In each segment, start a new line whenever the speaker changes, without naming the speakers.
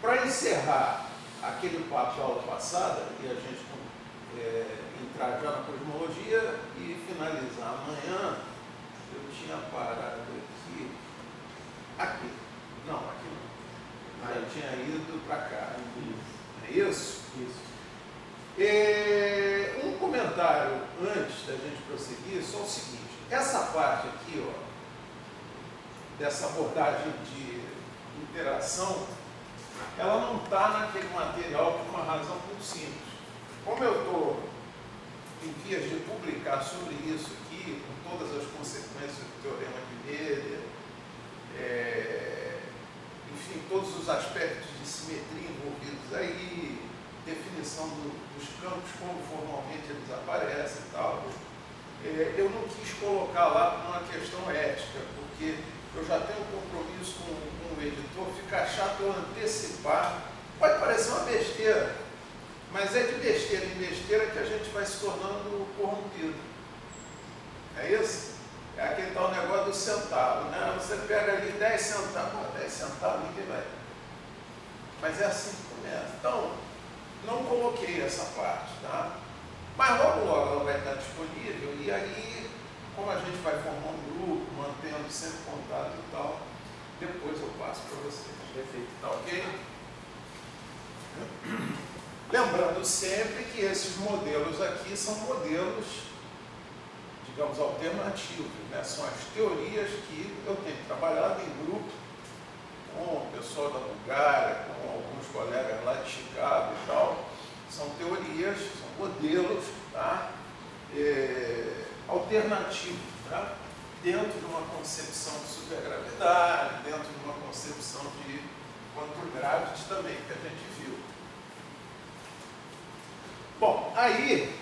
Para encerrar aquele papo da aula passada, e a gente entrar já na cosmologia e finalizar amanhã, eu tinha parado aqui. Não, aqui não. Já tinha ido para cá. É isso?
Isso.
Um comentário antes da gente prosseguir, só o seguinte: essa parte aqui, ó, dessa abordagem de interação, ela não está naquele material por uma razão muito simples. Como eu estou em vias de publicar sobre isso aqui, com todas as consequências do teorema de Gödel, enfim, todos os aspectos de simetria envolvidos aí, definição dos campos, como formalmente eles aparecem e tal, eu não quis colocar lá uma questão ética, porque eu já tenho um compromisso com o editor, fica chato eu antecipar. Pode parecer uma besteira, mas é de besteira em besteira que a gente vai se tornando corrompido. É isso? É aquele tal negócio do centavo, né? Você pega ali 10 centavos, 10 centavos, ninguém vai. Mas é assim que começa. Então, não coloquei essa parte, tá? Mas logo ela vai estar disponível, e aí, como a gente vai formar um grupo, mantendo sempre contato e tal, depois eu passo para vocês.
Perfeito.
Tá ok? Lembrando sempre que esses modelos aqui são modelos, digamos, alternativos, né? São as teorias que eu tenho trabalhado em grupo com o pessoal da Bulgária, com alguns colegas lá de Chicago e tal. São teorias, são modelos, tá? Alternativos, tá? Dentro de uma concepção de supergravidade, dentro de uma concepção de contour gravity também, que a gente viu. Bom, aí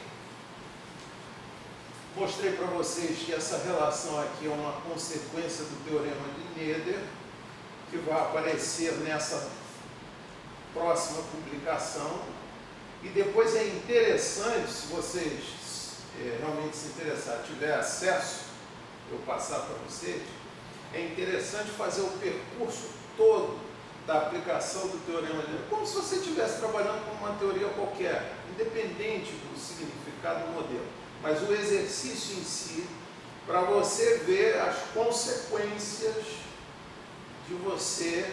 mostrei para vocês que essa relação aqui é uma consequência do teorema de Gödel, que vai aparecer nessa próxima publicação. E depois é interessante, se vocês realmente se interessarem, tiver acesso, eu passar para vocês, é interessante fazer o percurso todo da aplicação do teorema de Gödel, como se você estivesse trabalhando com uma teoria qualquer, independente do significado do modelo. Mas o exercício em si, para você ver as consequências de você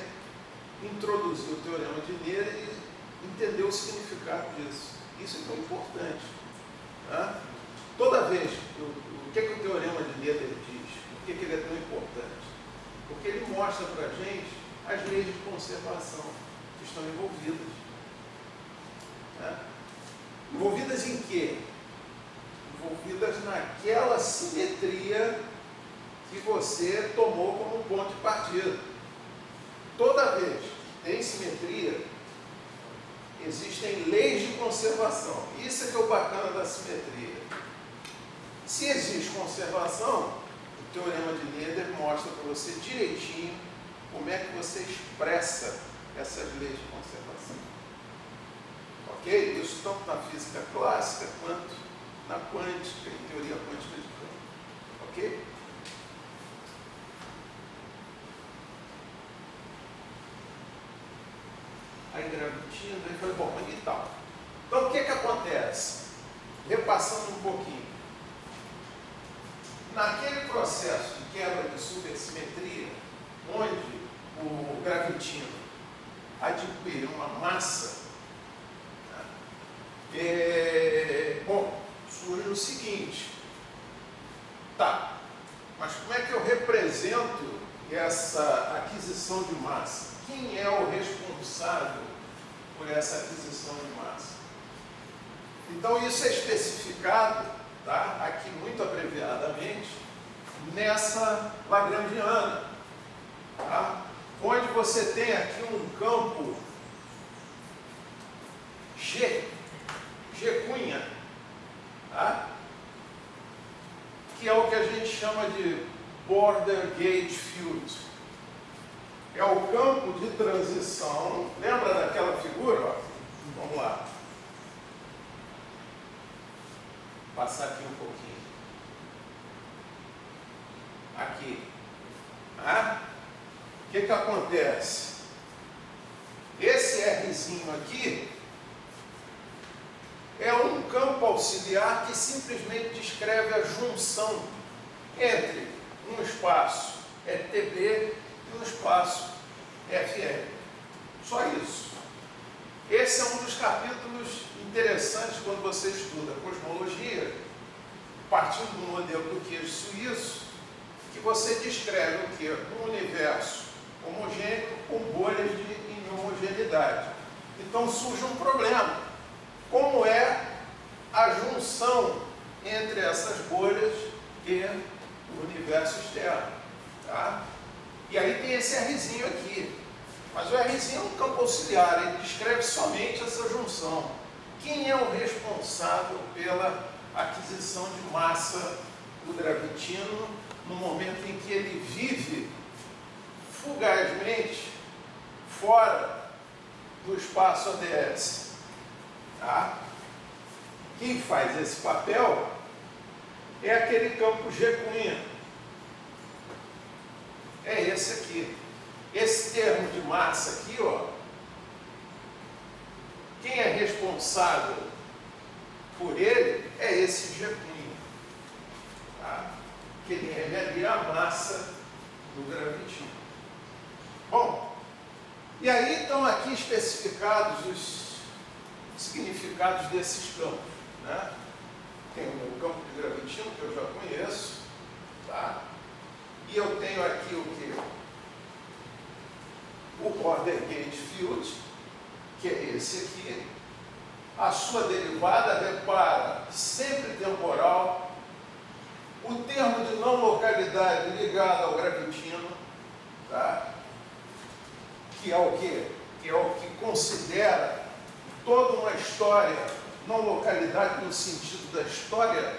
introduzir o teorema de Gödel e entender o significado disso. Isso é tão importante. Tá? Toda vez, o que o teorema de Gödel diz? Por que ele é tão importante? Porque ele mostra para a gente as leis de conservação que estão envolvidas. Tá? Envolvidas em quê? Envolvidas naquela simetria que você tomou como ponto de partida. Toda vez que tem simetria, existem leis de conservação. Isso é que é o bacana da simetria. Se existe conservação, o teorema de Gödel mostra para você direitinho como é que você expressa essas leis de conservação. Ok? Isso tanto na física clássica quanto na quântica, em teoria quântica de campo. Ok? Aí gravitando, aí falei, bom, mas e tal? Então o que acontece? Repassando um pouquinho. Naquele processo de quebra de supersimetria, onde o gravitino adquire uma massa, bom, surge o seguinte, tá, mas como é que eu represento essa aquisição de massa? Quem é o responsável por essa aquisição de massa? Então isso é especificado, tá, aqui muito abreviadamente, nessa lagrangiana, tá, onde você tem aqui um campo G cunha, tá, que é o que a gente chama de border gauge field. É o campo de transição. Lembra daquela figura? Ó? Vamos lá. Passar aqui um pouquinho. Aqui. O que acontece? Esse Rzinho aqui é um campo auxiliar que simplesmente descreve a junção entre um espaço ETB e um espaço FL. Só isso. Esse é um dos capítulos interessantes quando você estuda cosmologia, partindo do modelo do queijo suíço, que você descreve o que? Um universo homogêneo com bolhas de inhomogeneidade. Então surge um problema. Como é a junção entre essas bolhas e o universo externo? Tá? E aí tem esse Rzinho aqui. Mas o Rzinho é um campo auxiliar, ele descreve somente essa junção. Quem é o responsável pela aquisição de massa do gravitino no momento em que ele vive fugazmente fora do espaço ADS? Tá? Quem faz esse papel é aquele campo G'. É esse aqui. Esse termo de massa aqui, ó, quem é responsável por ele é esse G'. Tá? Que ele é ali a massa do gravitino. Bom, e aí estão aqui especificados os significados desses campos. Né? Tem o meu campo de gravitino, que eu já conheço. Tá? E eu tenho aqui o que? O border gauge field, que é esse aqui. A sua derivada, repara, sempre temporal. O termo de não localidade ligado ao gravitino, tá? Que é o quê? Que é o que considera toda uma história, não localidade no sentido da história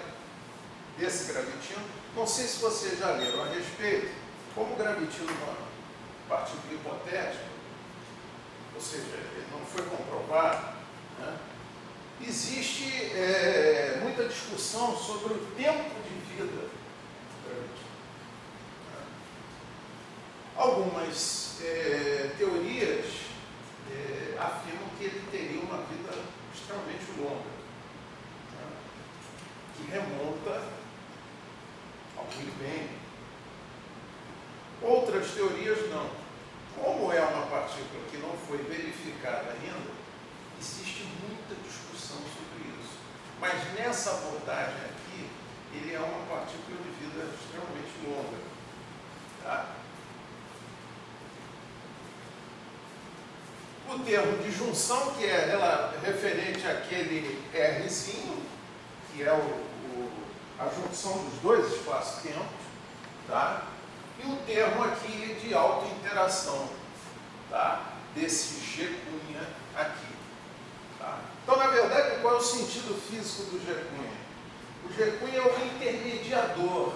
desse gravitino. Não sei se vocês já leram a respeito, como o gravitino é uma partícula hipotética, ou seja, ele não foi comprovado, né? Existe muita discussão sobre o tempo de vida do gravitino. Algumas teorias afirmam que ele teria uma vida extremamente longa, né? Que remonta ao Big Bang. Outras teorias não. Como é uma partícula que não foi verificada ainda, existe muita discussão sobre isso. Mas nessa abordagem aqui, ele é uma partícula de vida extremamente longa. Tá? O termo de junção, que é referente àquele Rzinho, que é a junção dos dois espaços-tempos, tá? E o termo aqui de autointeração, tá? Desse G' aqui. Tá? Então, na verdade, qual é o sentido físico do G'? O G' é o intermediador.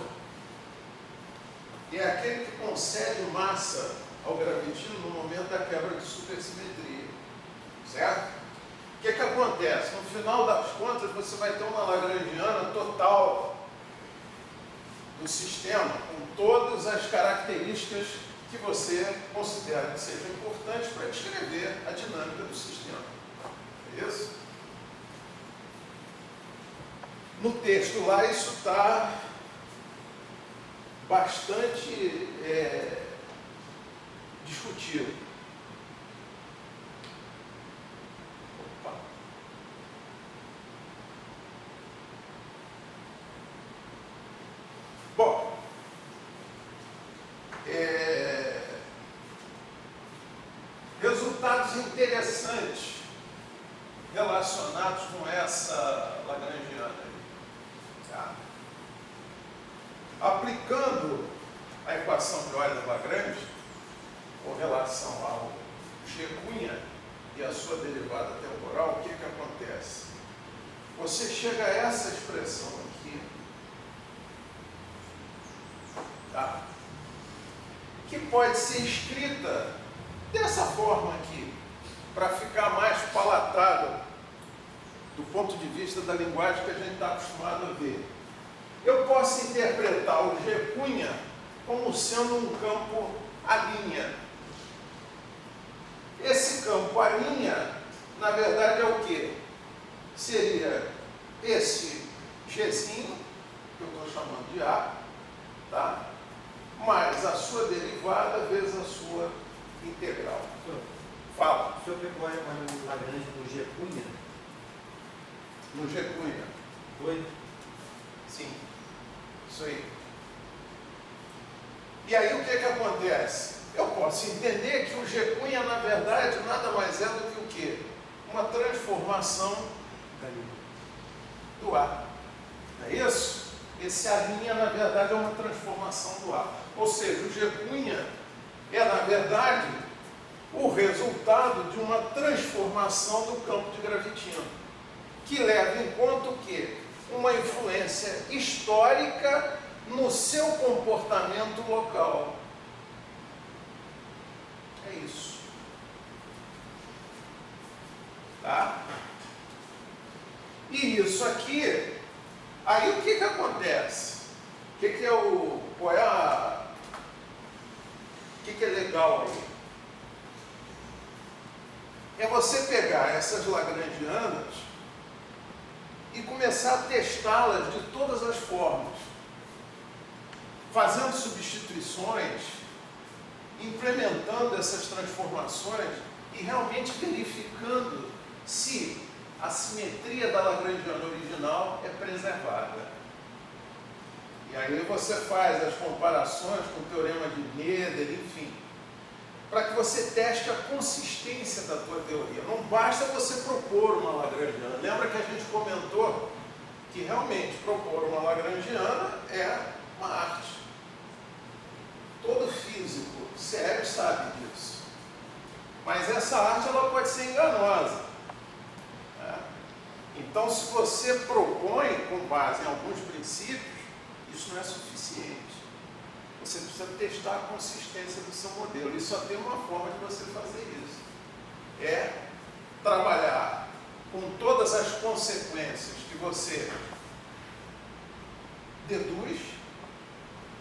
É aquele que concede massa ao gravitino no momento da quebra de supersimetria. Certo? O que acontece? No final das contas, você vai ter uma lagrangiana total do sistema, com todas as características que você considera que sejam importantes para descrever a dinâmica do sistema. É isso? No texto lá, isso está bastante discutido. Opa. Bom, resultados interessantes relacionados com essa lagrangiana. Tá? Aplicando a equação de Euler-Lagrange com relação ao G' e a sua derivada temporal, o que acontece? Você chega a essa expressão aqui, tá? Que pode ser escrita dessa forma aqui, para ficar mais palatável do ponto de vista da linguagem que a gente está acostumado a ver. Eu posso interpretar o G' como sendo um campo A'. Esse campo A' na verdade, é o quê? Seria esse Gzinho, que eu estou chamando de A, tá? Mais a sua derivada vezes a sua integral. Fala.
O senhor pegou a Lagrange no G cunha?
No G cunha.
Foi?
Sim. Isso aí. E aí o que acontece? Eu posso entender que o G cunha, na verdade, nada mais é do que o quê? Uma transformação do A. Não é isso? Esse A', na verdade, é uma transformação do A. Ou seja, o G cunha é, na verdade, o resultado de uma transformação do campo de gravitino, que leva em conta o quê? Uma influência histórica no seu comportamento local. É isso. Tá? E isso aqui, aí o que acontece? O que é o... Qual é a... O que é legal aí? É você pegar essas lagrangianas e começar a testá-las de todas as formas, fazendo substituições, implementando essas transformações e realmente verificando se a simetria da lagrangiana original é preservada. E aí você faz as comparações com o teorema de Gödel, enfim, para que você teste a consistência da tua teoria. Não basta você propor uma lagrangiana. Lembra que a gente comentou que realmente propor uma lagrangiana é uma arte. Todo físico sério sabe disso. Mas essa arte ela pode ser enganosa. Então, se você propõe com base em alguns princípios, isso não é suficiente. Você precisa testar a consistência do seu modelo. E só tem uma forma de você fazer isso. É trabalhar com todas as consequências que você deduz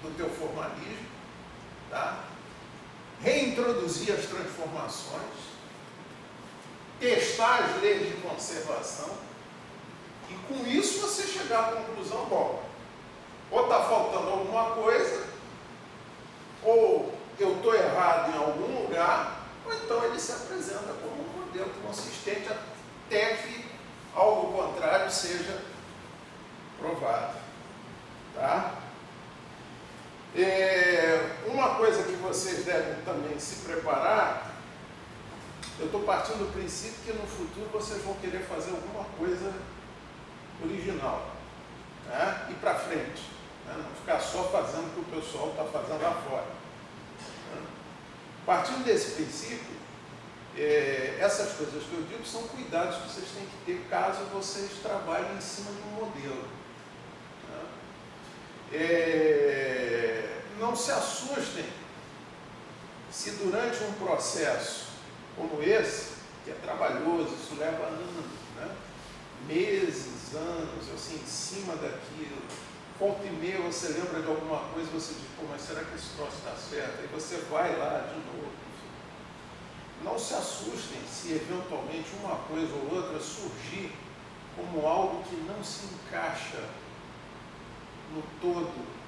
do teu formalismo, tá? Reintroduzir as transformações, testar as leis de conservação, e com isso você chegar à conclusão, bom, ou está faltando alguma coisa, ou eu estou errado em algum lugar, ou então ele se apresenta como um modelo consistente até que algo contrário seja provado. Tá? Uma coisa que vocês devem também se preparar, eu estou partindo do princípio que no futuro vocês vão querer fazer alguma coisa original, né? E para frente, né? Não ficar só fazendo o que o pessoal está fazendo lá fora, né? Partindo desse princípio, essas coisas que eu digo são cuidados que vocês têm que ter caso vocês trabalhem em cima de um modelo, né? Não se assustem se durante um processo como esse, que é trabalhoso, isso leva anos, né? Meses, anos, assim, em cima daquilo, volta e meia você lembra de alguma coisa e você diz, pô, mas será que esse troço está certo? Aí você vai lá de novo. Não se assustem se eventualmente uma coisa ou outra surgir como algo que não se encaixa no todo.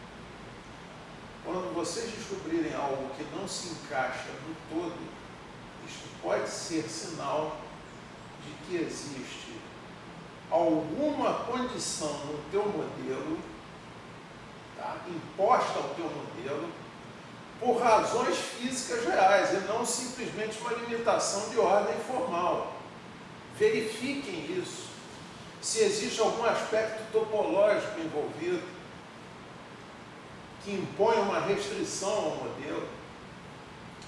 Quando vocês descobrirem algo que não se encaixa no todo, isto pode ser sinal de que existe alguma condição no teu modelo, tá, imposta ao teu modelo, por razões físicas reais, e não simplesmente uma limitação de ordem formal. Verifiquem isso. Se existe algum aspecto topológico envolvido, que impõe uma restrição ao modelo.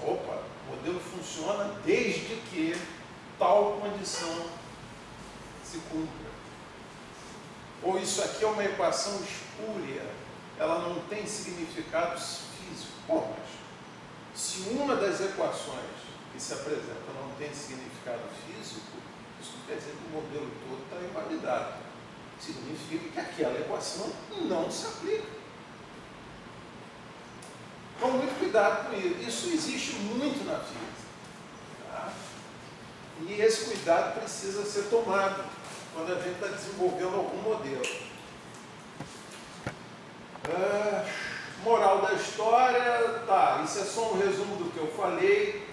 Opa, o modelo funciona desde que tal condição se cumpra. Ou isso aqui é uma equação espúria, ela não tem significado físico. Bom, mas se uma das equações que se apresenta não tem significado físico, isso não quer dizer que o modelo todo está invalidado. Significa que aquela equação não se aplica. Então, muito cuidado com isso. Isso existe muito na física. Tá? E esse cuidado precisa ser tomado quando a gente está desenvolvendo algum modelo. Moral da história, tá, isso é só um resumo do que eu falei.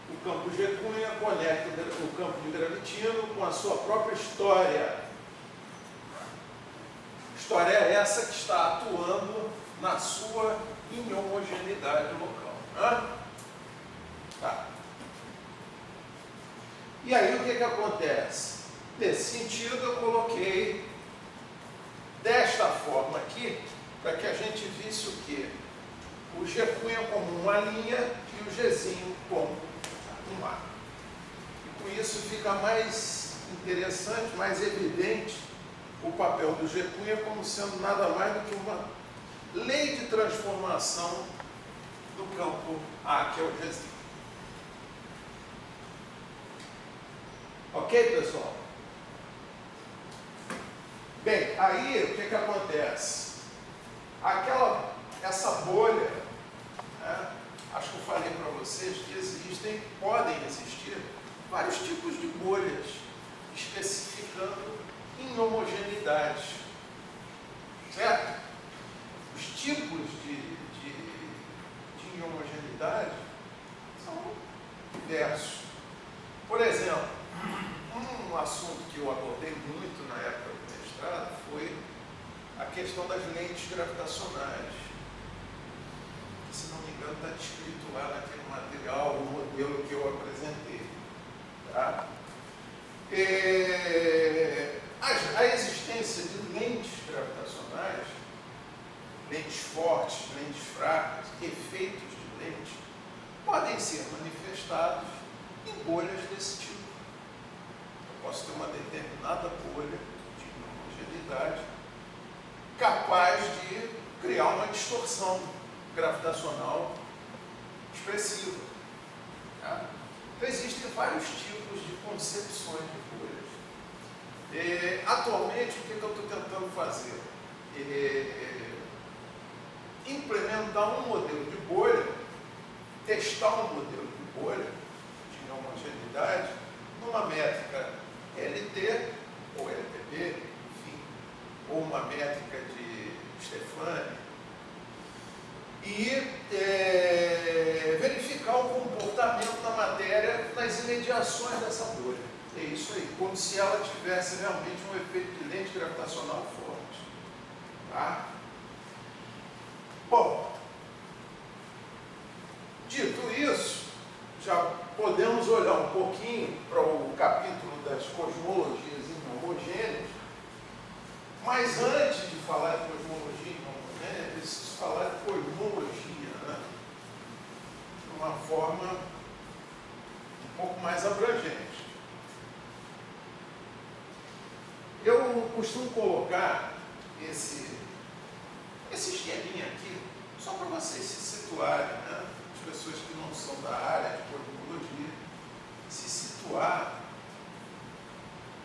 O campo G Cunha conecta o campo de gravitino com a sua própria história. História é essa que está atuando na sua inhomogeneidade local. Tá. E aí o que acontece? Nesse sentido eu coloquei desta forma aqui, para que a gente visse o quê? O G Cunha como uma linha e o Gzinho como um ar. E com isso fica mais interessante, mais evidente o papel do G Cunha como sendo nada mais do que uma lei de transformação do campo A, que é o Gzinho. Ok, pessoal? Bem, aí o que acontece? Essa bolha, né? Acho que eu falei para vocês que podem existir vários tipos de bolhas, especificando inhomogeneidades, certo? Os tipos de inhomogeneidade são diversos. Por exemplo, um assunto que eu abordei muito na época do mestrado foi a questão das lentes gravitacionais. Se não me engano, está descrito lá naquele material, o modelo que eu apresentei. Tá? A existência de lentes gravitacionais, lentes fortes, lentes fracas, efeitos de lentes, podem ser manifestados em bolhas desse tipo. Eu posso ter uma determinada bolha de homogeneidade capaz de criar uma distorção gravitacional expressiva. Tá? Então, existem vários tipos de concepções de bolhas. Atualmente, o que eu estou tentando fazer? Implementar um modelo de bolha, testar um modelo de bolha de homogeneidade numa métrica LT ou LTB, enfim, ou uma métrica de Stefani, e verificar o comportamento da matéria nas imediações dessa bolha. É isso aí, como se ela tivesse realmente um efeito de lente gravitacional forte. Tá? Bom, dito isso, já podemos olhar um pouquinho para o capítulo das cosmologias inhomogêneas, mas antes de falar de cosmologia inhomogênea, é preciso falar de cosmologia, né? De uma forma um pouco mais abrangente. Eu costumo colocar esse esqueminha aqui, só para vocês se situarem, né? As pessoas que não são da área de cosmologia, se situar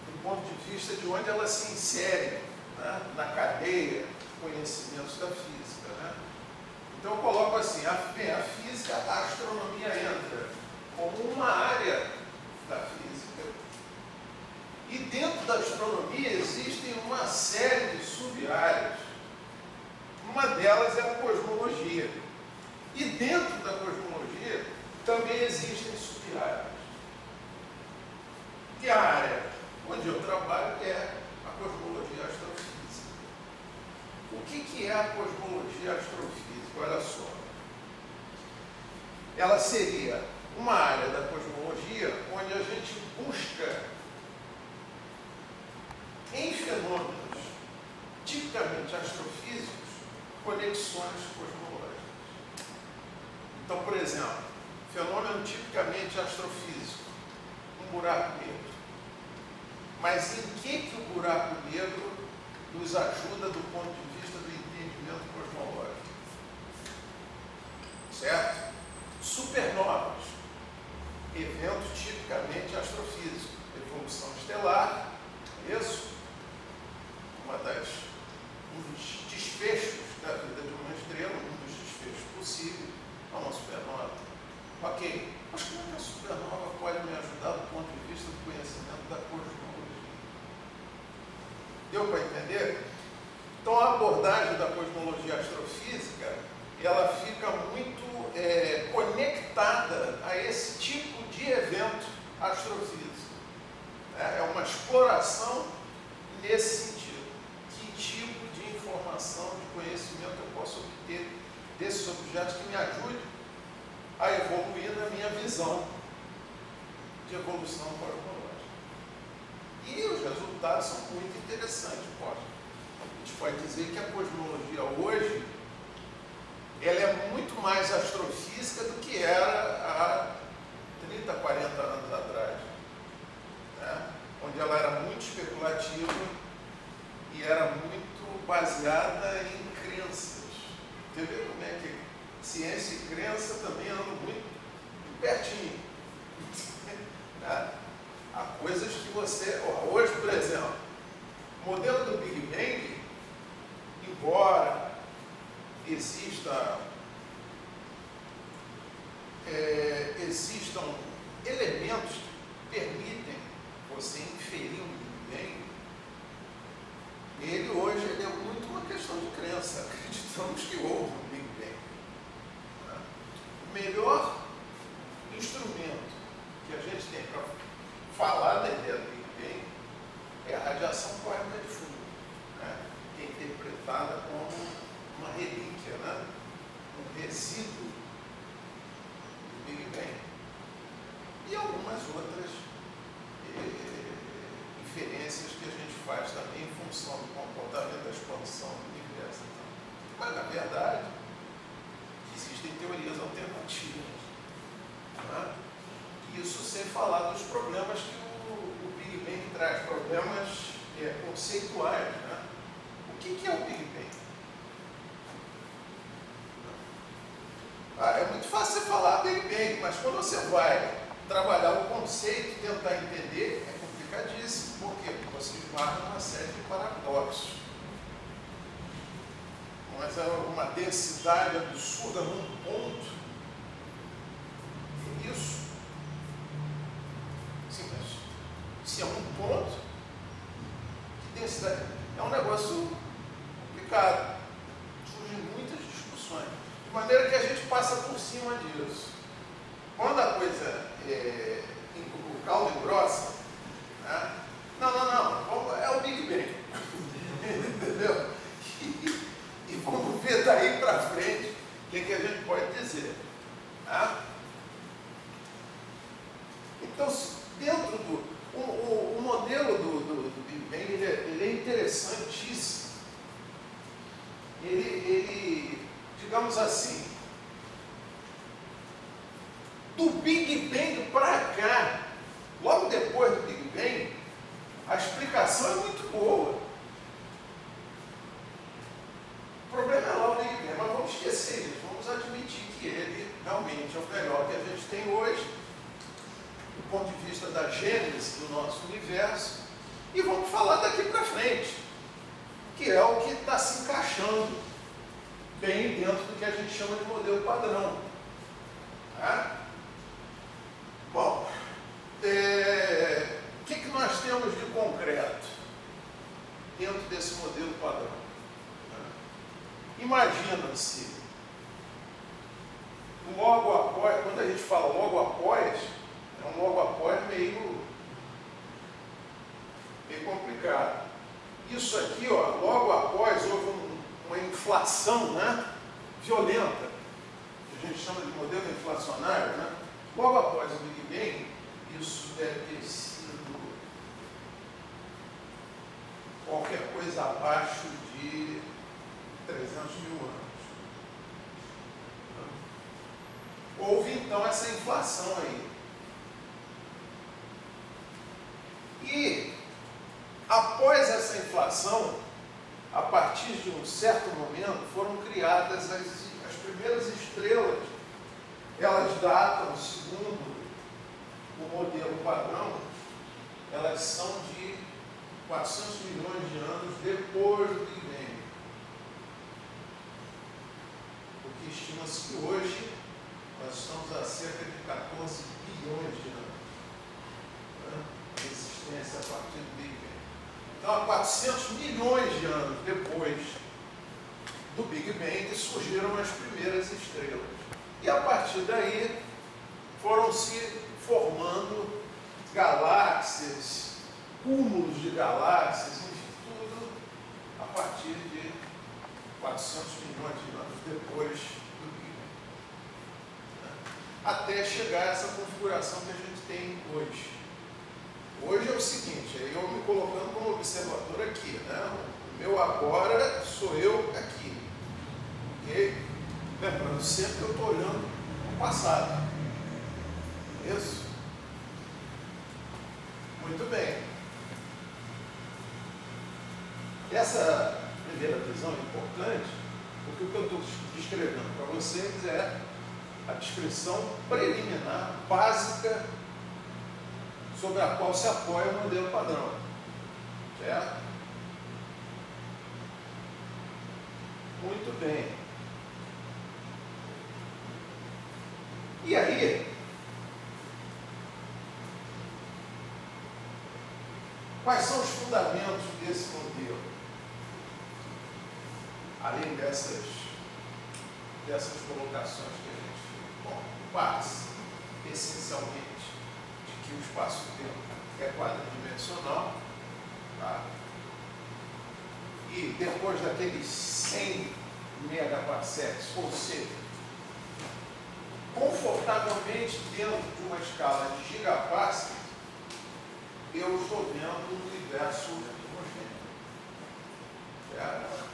do ponto de vista de onde elas se inserem, né? Na cadeia de conhecimentos da física. Né? Então eu coloco assim, a física, a astronomia entra como uma área da física, e dentro da astronomia existem uma série de sub-áreas. Uma delas é a cosmologia. E dentro da cosmologia também existem sub-áreas. E a área onde eu trabalho é a cosmologia astrofísica. O que é a cosmologia astrofísica? Olha só. Ela seria uma área da cosmologia onde a gente busca em fenômenos tipicamente astrofísicos conexões cosmológicas. Então, por exemplo, fenômeno tipicamente astrofísico, um buraco negro. Mas em que o buraco negro nos ajuda do ponto de vista do entendimento cosmológico? Certo? Supernovas, evento tipicamente astrofísico, evolução estelar, isso? Um dos desfechos da vida de uma estrela, um dos desfechos possíveis, é uma supernova. Ok, mas como é que a supernova pode me ajudar do ponto de vista do abordagem da cosmologia astrofísica, ela fica muito conectada a esse tipo de evento astrofísico. É uma exploração nesse sentido. Que tipo de informação, de conhecimento eu posso obter desses objetos que me ajude a evoluir na minha visão de evolução cosmológica. E os resultados são muito interessantes. A gente pode dizer que a cosmologia hoje ela é muito mais astrofísica do que era há 30, 40 anos atrás, né? Onde ela era muito especulativa e era muito baseada em crenças. Você vê como é que ciência e crença também andam muito pertinho. Né? Há coisas que você... Hoje, por exemplo, o modelo do Big Bang, embora existam elementos que permitem você inferir um Big Bang, ele hoje é muito uma questão de crença. Acreditamos que houve um Big Bang. Né? O melhor instrumento que a gente tem para falar da ideia do Big Bang é a radiação cósmica de fundo, né? Que é interpretada como uma relíquia, né? Um resíduo do Big Bang. E algumas outras inferências que a gente faz também em função do comportamento da expansão do universo. Mas, na verdade, existem teorias alternativas. Né? Isso sem falar dos problemas que o Big Bang traz, problemas conceituais. Né? O que é o Big Bang? É muito fácil você falar Big Bang, mas quando você vai trabalhar o conceito, tentar entender, é complicadíssimo. Por quê? Porque você esbarra numa série de paradoxos. Mas é uma densidade absurda num ponto. E isso, sim, mas se é um ponto, que densidade? É um negócio complicado. Surgem muitas discussões. De maneira que a gente passa por cima disso. Quando a coisa o caldo engrossa, né? Não, é o Big Bang. Entendeu? E vamos ver daí para frente o que a gente pode dizer. Tá? Então, dentro do... O modelo do Big Bang, ele é interessantíssimo. Ele, digamos assim, do Big Bang para cá, logo depois do Big Bang, a explicação é muito boa. O problema é lá o Big Bang, mas vamos esquecer isso, vamos admitir que ele realmente é o melhor que a gente tem hoje, do ponto de vista da gênese do nosso universo, e vamos falar daqui para frente, que é o que está se encaixando bem dentro do que a gente chama de modelo padrão. Tá? Bom, o que nós temos de concreto dentro desse modelo padrão? Imagina-se, logo após, quando a gente fala logo após, é um logo após meio complicado. Isso aqui, logo após houve uma inflação, né, violenta, que a gente chama de modelo inflacionário, né? Logo após o Big Bang, isso deve ter sido qualquer coisa abaixo de 300 mil anos. Houve então essa inflação aí. E após essa inflação, a partir de um certo momento, foram criadas as primeiras estrelas. Elas datam, segundo o modelo padrão, elas são de 400 milhões de anos depois do Big Bang. Porque estima-se que hoje nós estamos a cerca de 14 bilhões de anos, né, de existência a partir do Big Bang. Então, há 400 milhões de anos depois do Big Bang surgiram as primeiras estrelas. E a partir daí foram se formando galáxias, cúmulos de galáxias, enfim, tudo a partir de 400 milhões de anos depois do Big Bang. Até chegar a essa configuração que a gente tem hoje. Hoje é o seguinte, eu me colocando como observador aqui, né? O meu agora sou eu aqui. Ok? Lembrando sempre que eu estou olhando o passado. Isso? Muito bem. Essa primeira visão é importante, porque o que eu estou descrevendo para vocês é a descrição preliminar, básica, sobre a qual se apoia o modelo padrão. Certo? Muito bem. E aí, quais são os fundamentos desse modelo? Além dessas colocações que a gente fez. Bom, base, essencialmente, de que o espaço-tempo é quadridimensional, tá? E depois daqueles 100 megaparsecs, ou seja, confortavelmente dentro de uma escala de gigaparsec, eu estou vendo um universo homogêneo. Certo?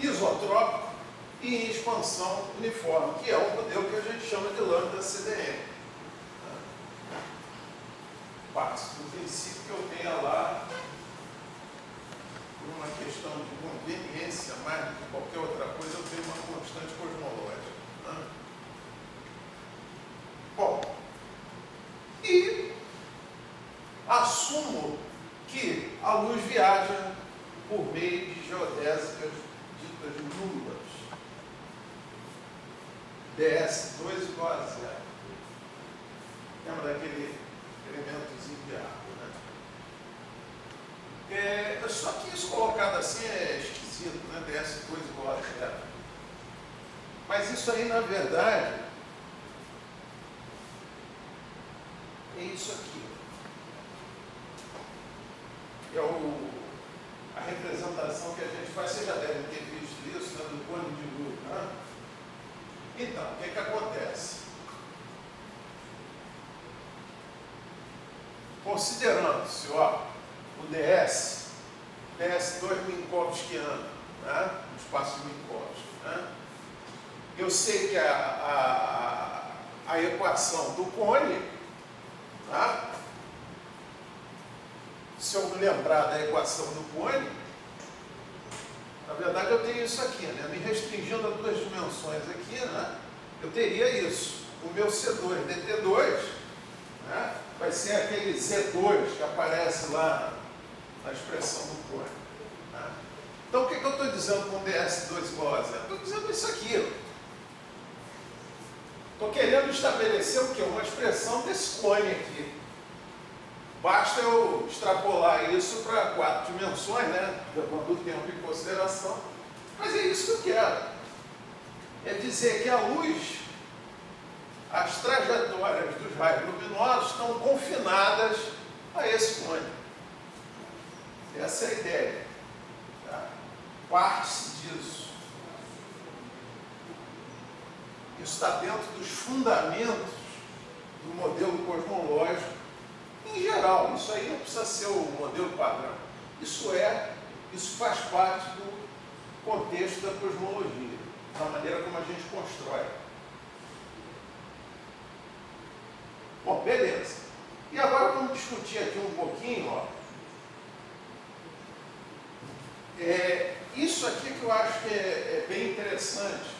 Isotrópico e em expansão uniforme, que é o modelo que a gente chama de lambda CDM. Parte do princípio que eu tenha lá, por uma questão de conveniência, mais do que qualquer outra coisa, eu tenho uma constante cosmológica. Né? Bom, e assumo que a luz viaja por meio de geodésicas ditas nulas. DS2 igual a zero. Lembra daquele elementozinho de água, né? Só que isso colocado assim é esquisito, né? DS2 igual a zero. Mas isso aí, na verdade, é isso aqui. É a representação que a gente faz. Vocês já devem ter visto isso, né? Do cone de luz, né? Então, o que acontece? Considerando-se o DS2 Minkowskiano, né? O espaço de Minkowski, né? Eu sei que a equação do cone, tá? Se eu me lembrar da equação do cone, na verdade eu tenho isso aqui, né? Me restringindo a duas dimensões aqui, né? Eu teria isso. O meu C2 DT2, né? Vai ser aquele Z2 que aparece lá na expressão do cone. Né? Então o que eu estou dizendo com DS2 igual a zero? Estou dizendo isso aqui. Estou querendo estabelecer o quê? Uma expressão desse cone aqui. Basta eu extrapolar isso para 4 dimensões, né? Levando o tempo em consideração. Mas é isso que eu quero. É dizer que a luz, as trajetórias dos raios luminosos estão confinadas a esse cone. Essa é a ideia. Tá? Parte-se disso. Isso está dentro dos fundamentos do modelo cosmológico em geral. Isso aí não precisa ser o modelo padrão. Isso faz parte do contexto da cosmologia, da maneira como a gente constrói. Bom, beleza. E agora vamos discutir aqui um pouquinho, isso aqui que eu acho que é bem interessante,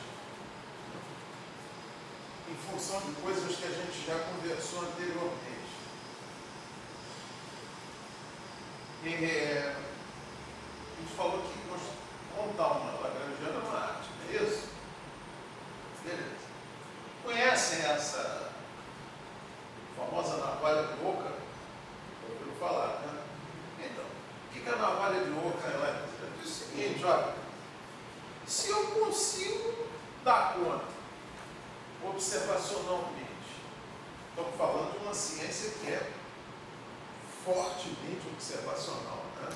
em função de coisas que a gente já conversou anteriormente. A gente falou que montar uma lagrangiana é uma arte, não é isso? Beleza. Conhecem essa famosa navalha de Oca? Ouviram falar, né? Então, o que a navalha de Oca ela diz? O seguinte, olha, uma ciência que é fortemente observacional, né?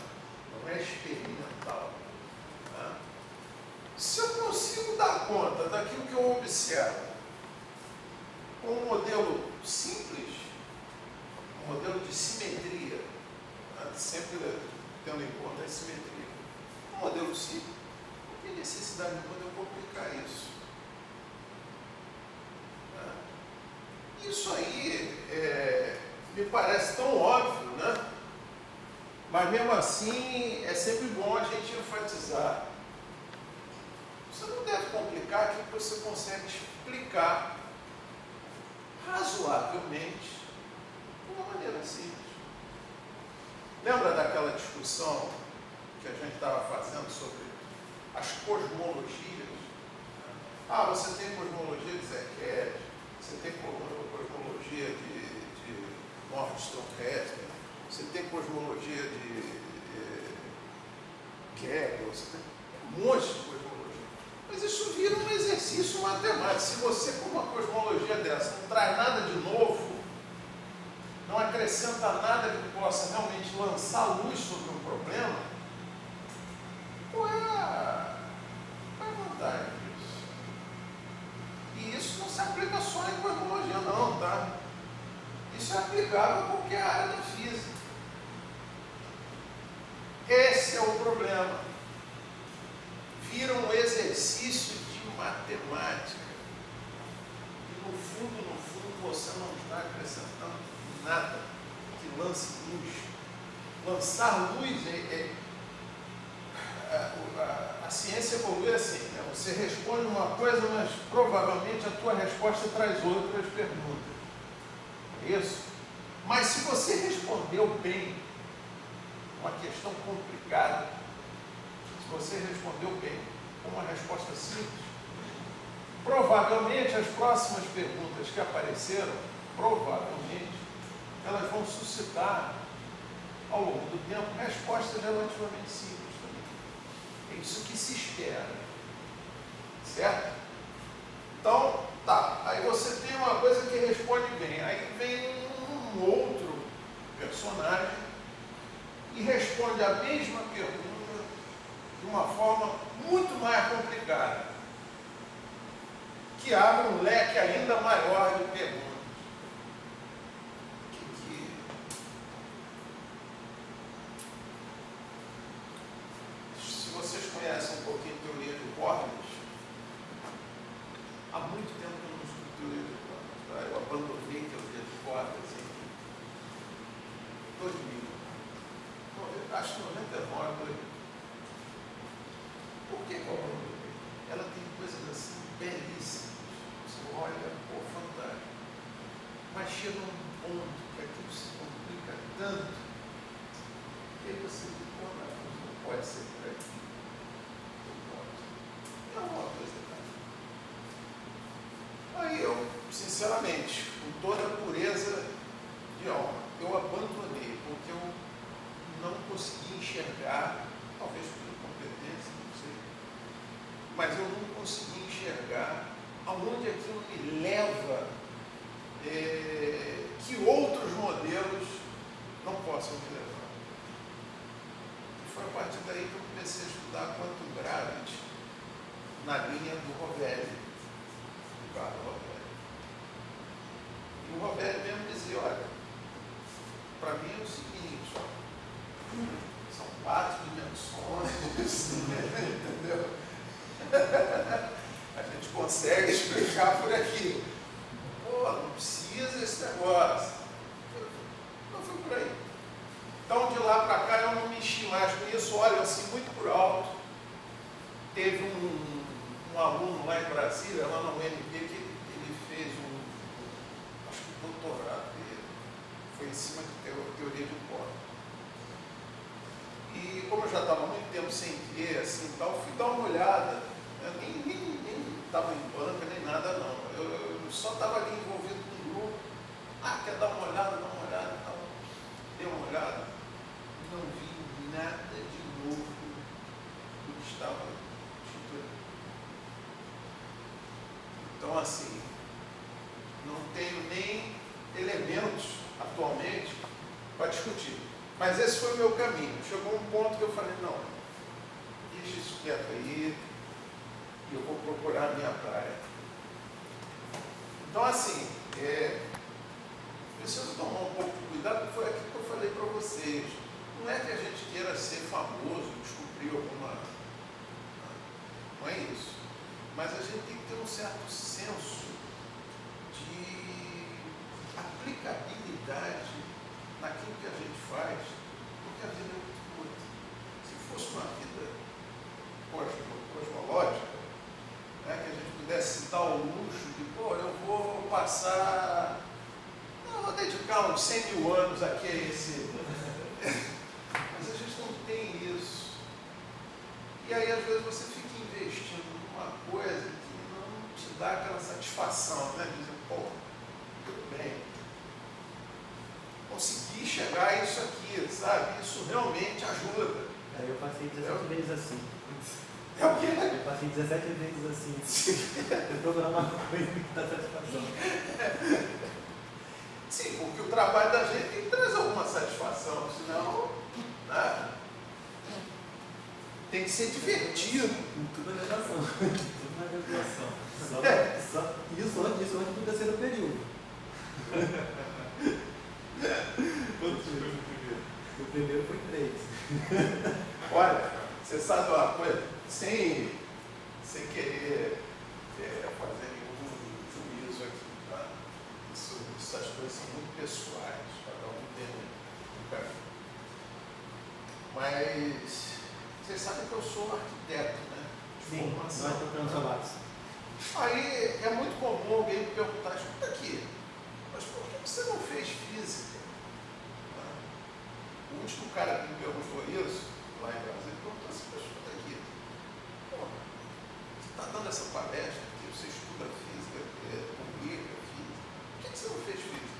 Não é experimental. Né? Se eu consigo dar conta daquilo que eu observo com um modelo simples, um modelo de simetria, né? Sempre tendo em conta a simetria, um modelo simples, não tem necessidade nenhuma de eu complicar isso. Né? Isso aí me parece tão óbvio, né? Mas mesmo assim é sempre bom a gente enfatizar. Você não deve complicar aquilo que você consegue explicar razoavelmente de uma maneira simples. Lembra daquela discussão que a gente estava fazendo sobre as cosmologias? Ah, você tem cosmologia de Zequete, você tem cosmologia de Morgenstern Hesper, você tem cosmologia de Gödel, você tem um monte de cosmologia. Mas isso vira um exercício matemático. Se você, com uma cosmologia dessa, não traz nada de novo, não acrescenta nada que possa realmente lançar luz sobre um problema, qual é a vantagem disso? E isso não se aplica só em cosmologia, não, tá? Isso é aplicável a qualquer área da física. Esse é o problema. Vira um exercício de matemática. E no fundo, você não está acrescentando nada que lance luz. Lançar luz a ciência evolui assim, né? Você responde uma coisa, mas provavelmente a tua resposta traz outras perguntas. É isso? Mas se você respondeu bem uma questão complicada, se você respondeu bem com uma resposta simples, provavelmente as próximas perguntas que apareceram, provavelmente, elas vão suscitar, ao longo do tempo, respostas relativamente simples também. É isso que se espera. Certo? Então, tá. Aí você tem uma coisa que responde bem. Aí vem um outro personagem e responde a mesma pergunta de uma forma muito mais complicada, que abre um leque ainda maior de perguntas. Se vocês conhecem um pouquinho de teoria de cordas, há muito tempo que eu não estudo teoria de cordas, tá? Eu abandonei teoria de cordas em 2000. Eu acho que 99. Por que eu abandonei? Ela tem coisas assim belíssimas. Você olha, pô, fantástico. Mas chega um ponto que aquilo se complica tanto, que aí você diz, pô, não pode ser por aqui. Não pode. É uma coisa errada. Aí eu, sinceramente, com toda a pureza de alma, eu abandonei, porque eu não consegui enxergar, talvez por incompetência, não sei, mas eu não consegui enxergar aonde aquilo me leva, que outros modelos não possam me levar. E foi a partir daí que eu comecei a estudar quantum gravity na linha do Rovelli, do Carlo Rovelli. E o Rovelli mesmo dizia, olha, para mim é o seguinte, ó, são 4 dimensões, entendeu? A gente consegue explicar por aqui. Pô, não precisa esse negócio. Não foi por aí. Então, de lá para cá, eu não mexi mais com isso. Olha, assim, muito por alto. Teve um aluno lá em Brasília, lá na UNB, que ele fez acho que o doutorado dele foi em cima de teoria de cordas. E como eu já estava muito tempo sem ver, assim, tal, fui dar uma olhada. Eu nem estava em banca, nem nada, não. Eu só estava ali envolvido com o grupo. Ah, quer dar uma olhada, tal. Dei uma olhada, não vi nada de novo do que estava escrito. Então, assim, não tenho nem elementos Mas esse foi o meu caminho. Chegou um ponto que eu falei, não, deixa isso quieto aí, e eu vou procurar a minha praia. Então, assim, preciso tomar um pouco de cuidado, foi aquilo que eu falei para vocês. Não é que a gente queira ser famoso, descobrir alguma... Não é isso. Mas a gente tem que ter um certo senso de aplicabilidade naquilo que a gente faz, porque a vida é muito curta. Se fosse uma vida cosmológica, né, que a gente pudesse se dar o luxo de, eu vou passar, vou dedicar uns 100 mil anos aqui a esse... Mas a gente não tem isso. E aí, às vezes, você fica investindo numa coisa que não te dá aquela satisfação, né? Dizer, tudo bem. Consegui chegar a isso aqui, sabe? Isso realmente ajuda.
Eu passei 17 vezes assim.
É o quê?
Eu passei 17 vezes assim. Eu procurar uma coisa que dá satisfação.
Sim, porque o trabalho da gente tem que trazer alguma satisfação, senão, né? Tem que ser divertido.
Tudo na graduação. Tudo na graduação. Isso antes do terceiro período. Quantos foi o primeiro? O primeiro foi 3.
Olha, você sabe uma coisa? Sem querer fazer nenhum juízo aqui, tá? Essas coisas são muito pessoais, cada um tem um caminho. Mas vocês sabem que eu sou arquiteto, né? De
Sim,
formação.
nós tocando sabatos.
Aí é muito comum alguém me perguntar, escuta aqui, mas por que você não fez física? O último cara que me perguntou isso, lá em Brasília, perguntou assim, mas escuta aqui, você está dando essa palestra aqui, você estuda física, publica física, por que você não fez física?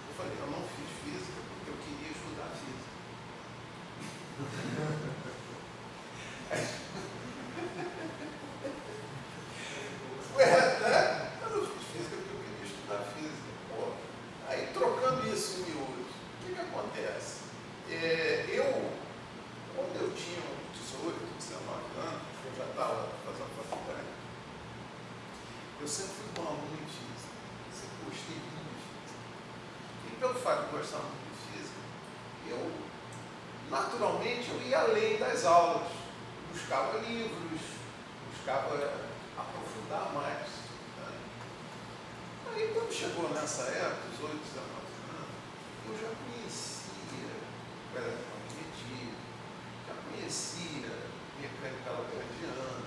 Eu falei, eu não fiz física porque eu queria estudar física. Né? Eu não fiz física porque eu queria estudar física. Aí trocando isso em miúdos, o que acontece? Quando eu tinha 18, 19 anos, eu já estava fazendo faculdade, eu sempre fui bom aluno em física, sempre gostei muito de física. E pelo fato de gostar muito de física, naturalmente eu ia além das aulas, buscava livros, buscava aprofundar mais. Né? Aí quando chegou nessa época, 18, 19 anos, eu já conhecia magnetismo, já conhecia mecânica lagrangiana.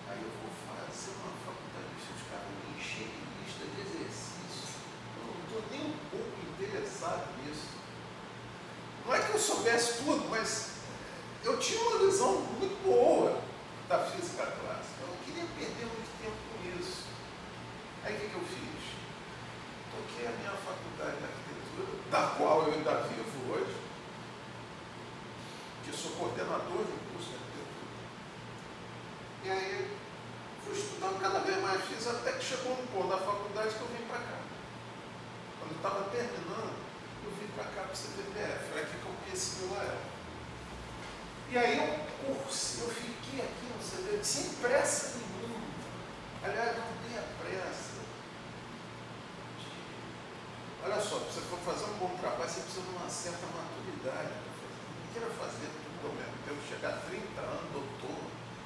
Aí eu vou fazer uma faculdade de física, me encher de lista de exercícios. Eu não estou nem um pouco interessado nisso. Não é que eu soubesse tudo, mas eu tinha uma visão muito boa da física clássica. Eu não queria perder muito tempo com isso. Aí o que eu fiz? Toquei a minha faculdade de arquitetura, da qual eu ainda vivo hoje, que sou coordenador de um curso de arquitetura. E aí fui estudando cada vez mais física, até que chegou um ponto da faculdade que eu vim para cá. Quando eu estava terminando, eu vim para cá para o CPPF, foi aqui que eu conheci o Lael. E aí eu fiquei aqui no CPPF sem pressa nenhuma. Aliás, não tenha pressa. Olha só, para você for fazer um bom trabalho, você precisa de uma certa maturidade. Não queira fazer tudo ao mesmo tempo, chegar a 30 anos, doutor,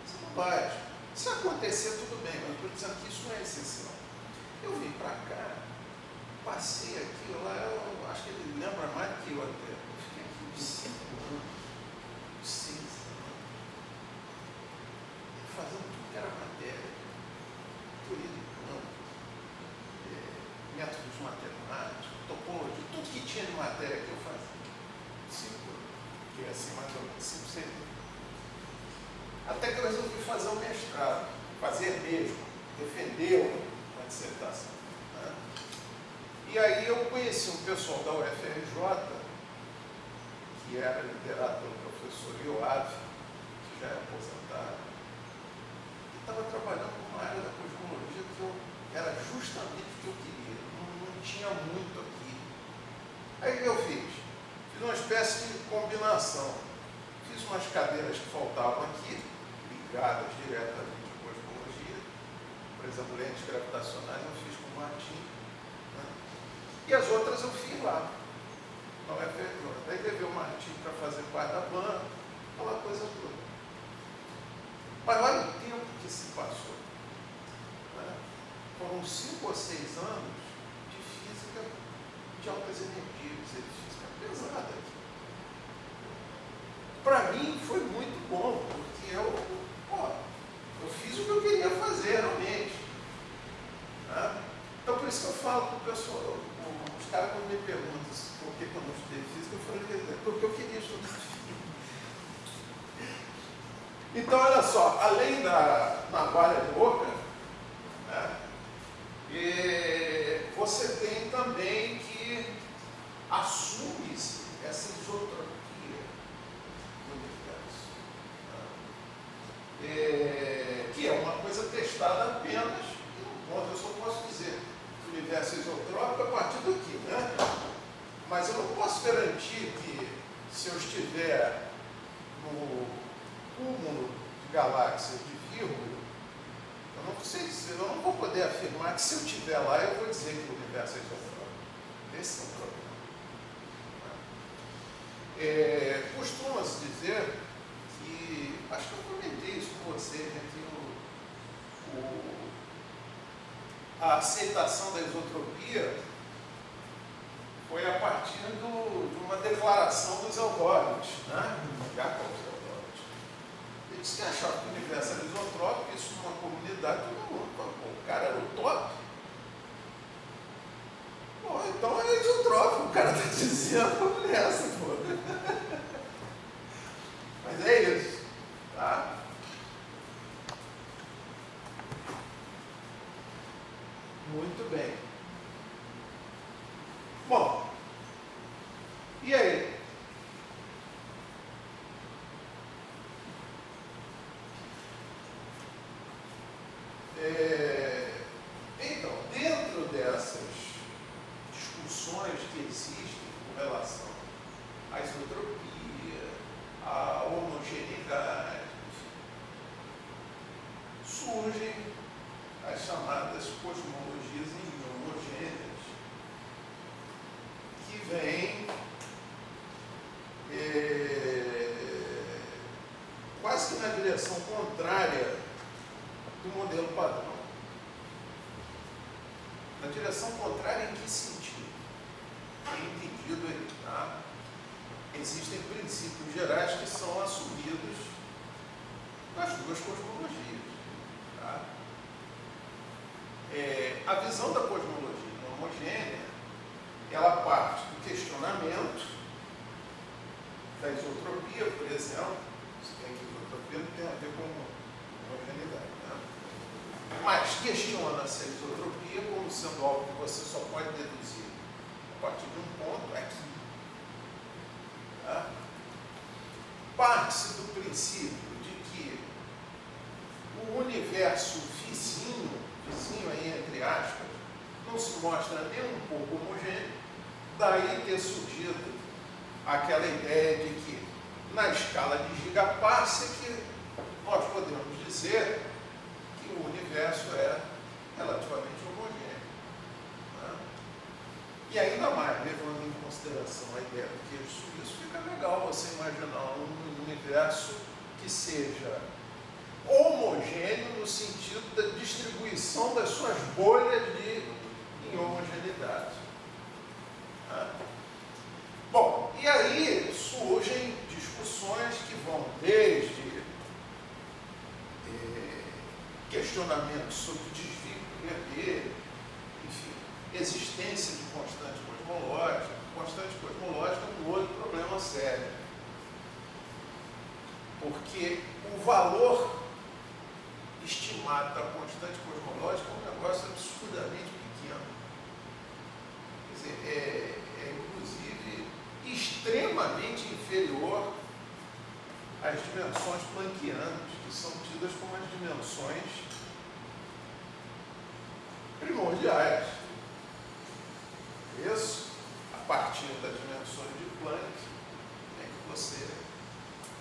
você não vai. Se acontecer, tudo bem, mas eu estou dizendo que isso não é essencial. Eu vim para cá, passei aqui, lá, eu acho que ele lembra mais do que eu até. Eu fiquei aqui uns 5 anos, 6 anos, fazendo tudo que era matéria, teoria de campo, métodos matemáticos, topologia, tudo que tinha de matéria que eu fazia. 5 anos, que é assim mais ou menos 5, 6 anos. Até que eu resolvi fazer o mestrado, fazer mesmo, defender uma dissertação. Né? E aí eu conheci um pessoal da UFRJ, que era liderado pelo professor Ioave, que já é aposentado, e estava trabalhando numa área da cosmologia que era justamente o que eu queria, não tinha muito aqui. Aí o que eu fiz? Fiz uma espécie de combinação. Fiz umas cadeiras que faltavam aqui, ligadas diretamente à cosmologia. Por exemplo, lentes gravitacionais eu fiz com o Martim, né? E as outras eu fiz lá. Não é feito. Daí levei o Martim para fazer parte da banda, aquela coisa toda. Mas olha o tempo que se passou. Né? Foram 5 ou 6 anos de física de altas energias, de física pesada aqui. Para mim foi muito bom, porque eu fiz o que eu queria fazer realmente. Né? Então por isso que eu falo para o pessoal, os caras quando me perguntam por que eu não estudei física, eu falei, porque eu queria estudar física. Então, olha só, além da navalha de oca, né, você tem também que assume-se essa isotropia do universo. Que é uma coisa testada apenas em um ponto. Eu só posso dizer que o universo é isotrópico a partir daqui, né? Mas eu não posso garantir que se eu estiver no cúmulo de galáxias de vírgula, eu não sei dizer, eu não vou poder afirmar que se eu estiver lá, eu vou dizer que o universo é isotrópico. Esse é o problema. Costuma-se dizer que, acho que eu comentei isso com vocês, né, que a aceitação da isotropia foi a partir de uma declaração dos Algórides, né? Jacob Algórides. Ele disse que achava que o universo era isotrópico, isso numa comunidade, todo mundo, o cara era o top. Bom, então é isotrópico, o cara está dizendo, vamos nessa, pô. Mas é isso, tá? Muito bem. Bom, e aí? Então, dentro dessas discussões que existem com relação à isotropia, à homogeneidade, surgem as chamadas cosmologias inhomogêneas, que vêm quase que na direção contrária do modelo padrão. Na direção contrária em que sentido? Bem entendido aí, tá? Existem princípios gerais que são assumidos nas duas cosmologias. Tá? A visão da cosmologia homogênea, ela parte do questionamento da isotropia, por exemplo. Você tem que isotropia não tem a ver com homogeneidade, né? Mas questiona-se a isotropia como sendo algo que você só pode deduzir a partir de um ponto aqui. Tá? Parte-se do princípio de que o universo vizinho aí entre aspas, não se mostra nem um pouco homogêneo, daí ter surgido aquela ideia de que na escala de gigaparsec nós podemos dizer que o universo é relativamente homogêneo. Né? E ainda mais, levando em consideração a ideia do queijo suíço, fica legal você imaginar um universo que seja homogêneo no sentido da distribuição das suas bolhas de inhomogeneidade. Tá? Bom, e aí surgem discussões que vão desde questionamentos sobre desvio do VB, enfim, existência de constante cosmológica. Constante cosmológica é um outro problema sério, porque o valor estimado da constante cosmológica é um negócio absurdamente pequeno. Quer dizer, inclusive extremamente inferior às dimensões planckianas, que são tidas como as dimensões primordiais. Isso? partindo das dimensões de Planck, é que você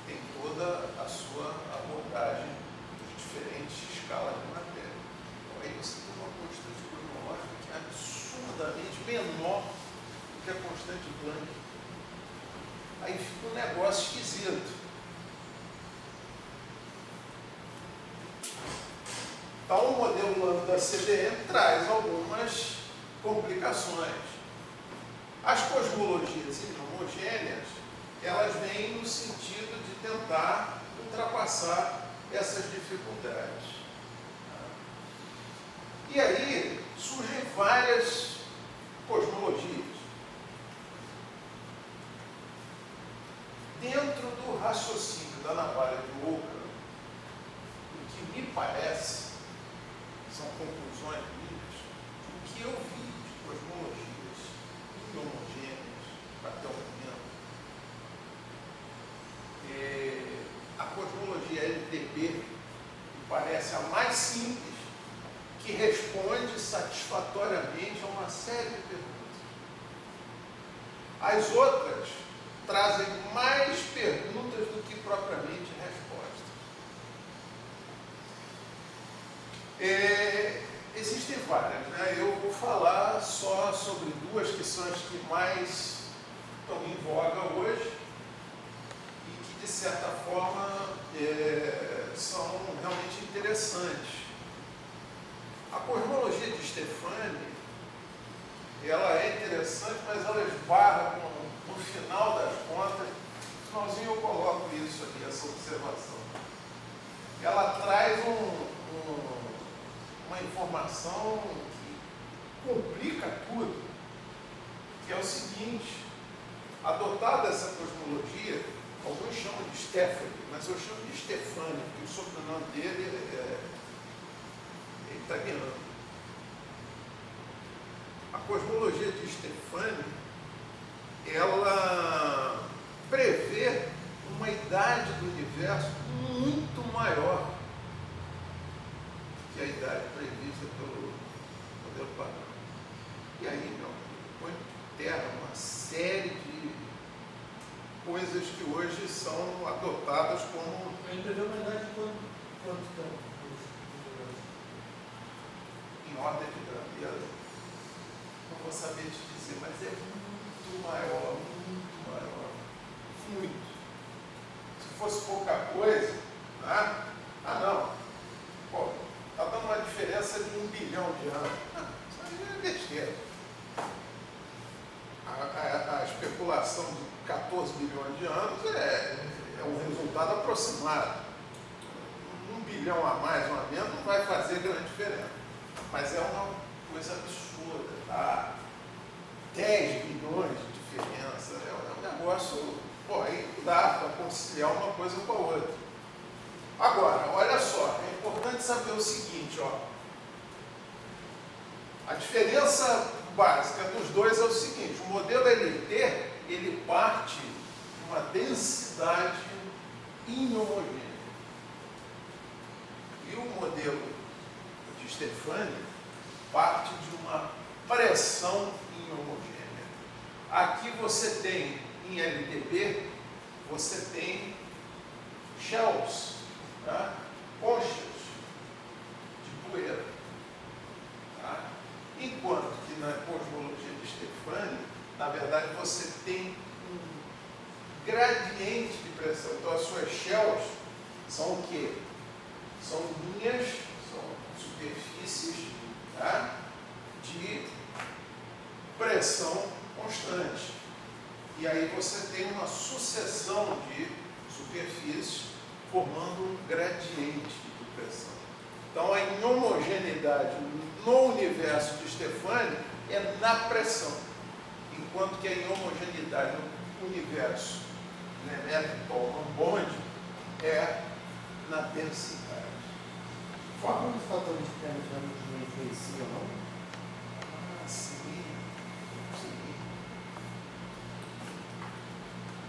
tem toda a sua abordagem de diferentes escalas de matéria. Então, aí você tem uma constante cosmológica que é absurdamente menor do que a constante Planck. Aí fica um negócio esquisito. Então, o modelo lambda CDM traz algumas complicações. As cosmologias inhomogêneas, elas vêm no sentido de tentar ultrapassar essas dificuldades. E aí surgem várias cosmologias. Dentro do raciocínio da navalha de Occam, o que me parece, são conclusões minhas, o que eu vi de cosmologias inhomogêneas até o momento, a cosmologia LTB me parece a mais simples, que responde satisfatoriamente a uma série de perguntas. As outras trazem mais perguntas do que propriamente respostas. Existem várias, né? Eu vou falar só sobre duas que são as que mais estão em voga hoje e que, de certa forma, são realmente interessantes. A cosmologia de Stefani, ela é interessante, mas ela esbarra no final das contas, no finalzinho eu coloco isso aqui, essa observação. Ela traz uma informação que complica tudo, que é o seguinte: adotada essa cosmologia, alguns chamam de Stefani, mas eu chamo de Stefani, porque o sobrenome dele é italiano. A cosmologia de Stefani, ela prevê uma idade do universo muito maior que a idade prevista pelo modelo padrão. E aí, meu amigo, põe em terra uma série de coisas que hoje são adotadas como...
Ele prevê uma idade de quanto tempo?
Em ordem de grandeza, não vou saber te dizer, mas é muito maior, muito maior. Muito. Se fosse pouca coisa, né? Ah, não. Pô, está dando uma diferença de 1 bilhão de anos. Isso aí é besteira. A especulação de 14 bilhões de anos é um resultado aproximado. 1 bilhão a mais ou a menos não vai fazer grande diferença. Mas é uma coisa absurda, tá? 10 bilhões de diferença. É um negócio, pô, aí não dá para conciliar uma coisa com a outra. Agora, olha só, é importante saber o seguinte, ó. A diferença básica dos dois é o seguinte: o modelo LT, ele parte de uma densidade inhomogênea. E o modelo de Stefani parte de uma pressão inhomogênea. Aqui você tem, em LTB, você tem shells, tá? Conchas de poeira. Tá? Enquanto que na cosmologia de Stefani, na verdade, você tem um gradiente de pressão. Então, as suas shells são o quê? São linhas, são superfícies, tá? De pressão constante. E aí você tem uma sucessão de superfícies formando um gradiente de pressão. Então, a inhomogeneidade no universo de Stefani é na pressão, enquanto que a inhomogeneidade no universo Nemetton-Bond é na densidade.
Qual os fatores de termodinâmica influenciam, não?
Sim.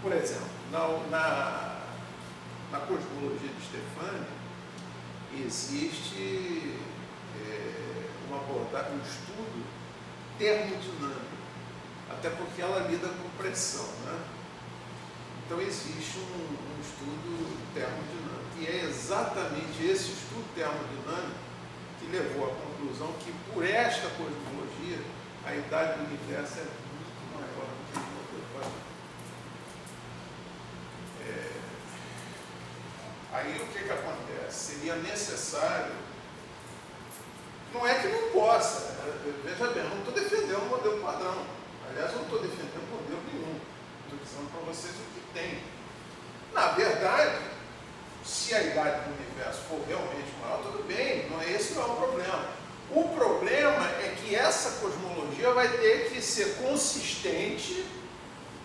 Por exemplo, na cosmologia de Stefani, existe um estudo termodinâmico. A até porque ela lida com pressão, né? Então existe um estudo termodinâmico, e é exatamente esse estudo termodinâmico que levou à conclusão que, por esta cosmologia, a idade do universo é muito maior do que o modelo padrão. Aí o que acontece? Seria necessário, não é que não possa, veja bem, eu não estou defendendo o modelo padrão, aliás, eu não estou defendendo modelo nenhum, estou dizendo para vocês o que tem. Na verdade, se a idade do universo for realmente maior, tudo bem, esse não é o problema. O problema é que essa cosmologia vai ter que ser consistente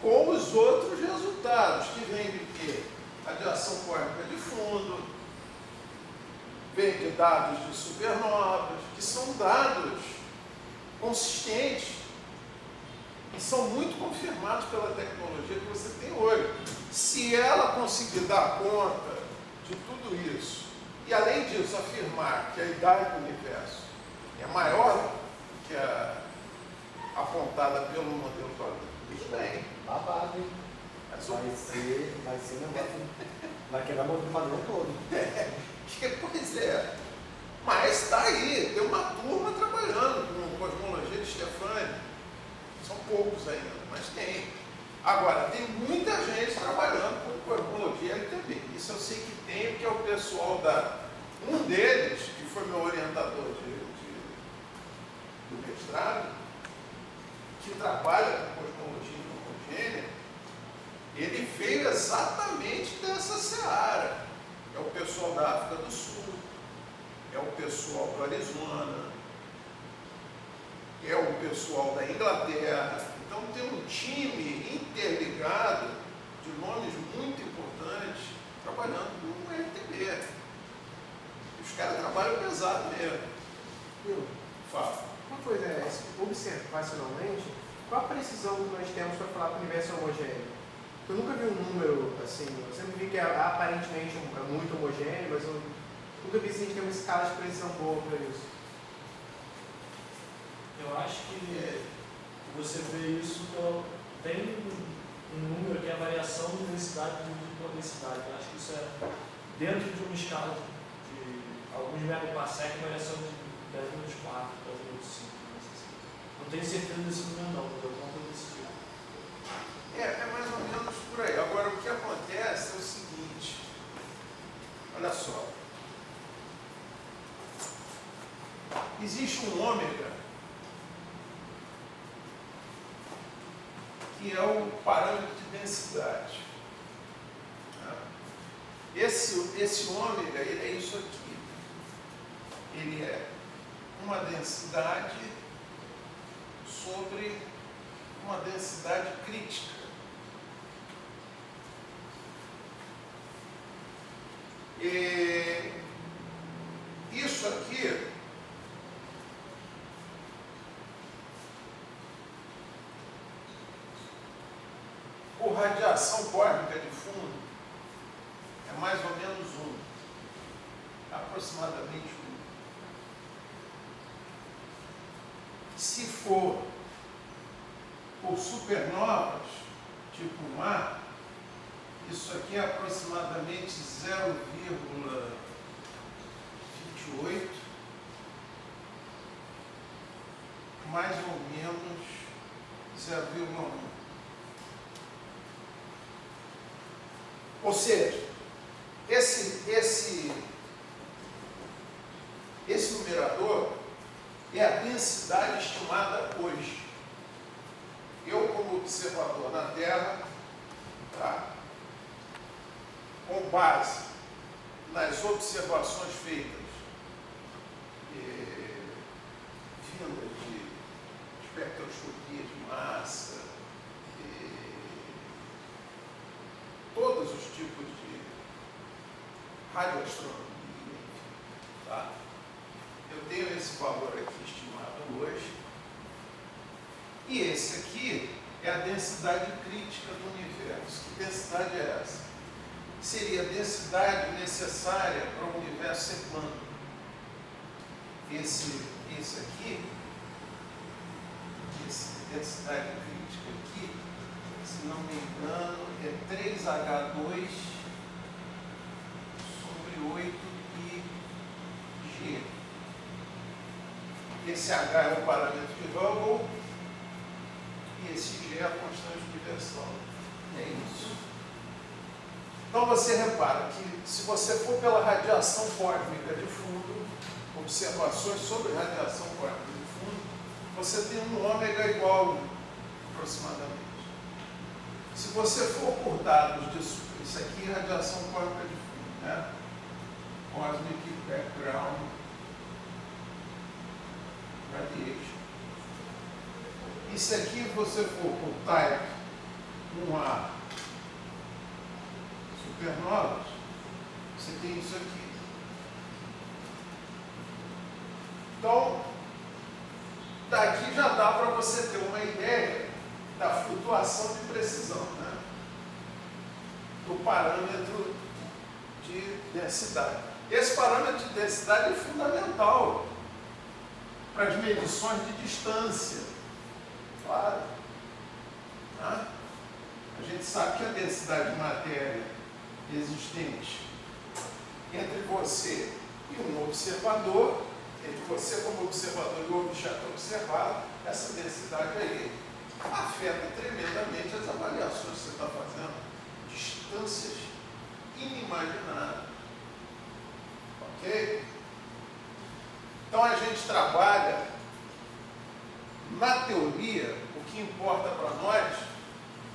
com os outros resultados, que vêm de quê? Radiação cósmica de fundo, vem de dados de supernovas, que são dados consistentes e são muito confirmados pela tecnologia que você tem hoje. Se ela conseguir dar conta de tudo isso, e além disso afirmar que a idade do universo é maior que a apontada pelo modelo padrão, tudo bem.
Babado, hein? Vai ser um negócio. Vai quebrar o modelo padrão todo.
Pois é. Mas está aí, tem uma turma trabalhando com cosmologia de Stefani. São poucos ainda, mas tem. Agora, tem muita gente trabalhando com cosmologia LTB. Isso eu sei que tem, que é o pessoal da... Um deles, que foi meu orientador do mestrado, que trabalha com cosmologia homogênea, ele veio exatamente dessa seara. É o pessoal da África do Sul, é o pessoal do Arizona, é o pessoal da Inglaterra. Então tem um time interligado de nomes muito importantes trabalhando no LTB. Os caras trabalham pesado mesmo. Fala.
Uma coisa é, observacionalmente, qual a precisão que nós temos para falar que o universo é homogêneo? Eu nunca vi um número assim, eu sempre vi que aparentemente é muito homogêneo, mas eu nunca vi se a gente tem uma escala de precisão boa para isso.
Eu acho que você vê isso, tem um número que é a variação de densidade de densidade. Eu acho que isso é dentro de uma escala de alguns megaparsec, variação de 10 menos 4, 10 menos 5. Não tenho certeza desse número não, mas eu conto desse tipo.
É mais ou menos por aí. Agora, o que acontece é o seguinte, olha só, existe um ômega que é o parâmetro de densidade. Esse ômega, ele é isso aqui. Ele é uma densidade sobre uma densidade crítica. E isso aqui por radiação cósmica de fundo é mais ou menos 1, aproximadamente 1. Se for por supernovas, tipo 1A, isso aqui é aproximadamente 0,28, mais ou menos 0,1. Ou seja, esse numerador é a densidade estimada hoje. Eu, como observador na Terra, tá, com base nas observações feitas vindas de espectroscopia de massa, todos os tipos de radioastronomia, tá? Eu tenho esse valor aqui estimado hoje, e esse aqui é a densidade crítica do universo. Que densidade é essa? Seria a densidade necessária para o universo ser plano. Esse aqui, essa densidade crítica se não me engano, é 3H2 sobre 8πg. Esse H é o parâmetro de Hubble e esse G é a constante universal. É isso. Então você repara que se você for pela radiação cósmica de fundo, observações sobre radiação cósmica de fundo, você tem um ômega igual aproximadamente. Se você for por dados disso, isso aqui é radiação cósmica de fundo, né? Cosmic Background Radiation. Isso aqui, se você for por type 1A supernovas, você tem isso aqui. Então, daqui já dá para você ter uma ideia da flutuação de precisão, né? Do parâmetro de densidade. Esse parâmetro de densidade é fundamental para as medições de distância. Claro. Né? A gente sabe que a densidade de matéria existente entre você e um observador, entre você como observador e o objeto observado, essa densidade aí afeta tremendamente as avaliações que você está fazendo. Distâncias inimagináveis. Ok? Então a gente trabalha, na teoria, o que importa para nós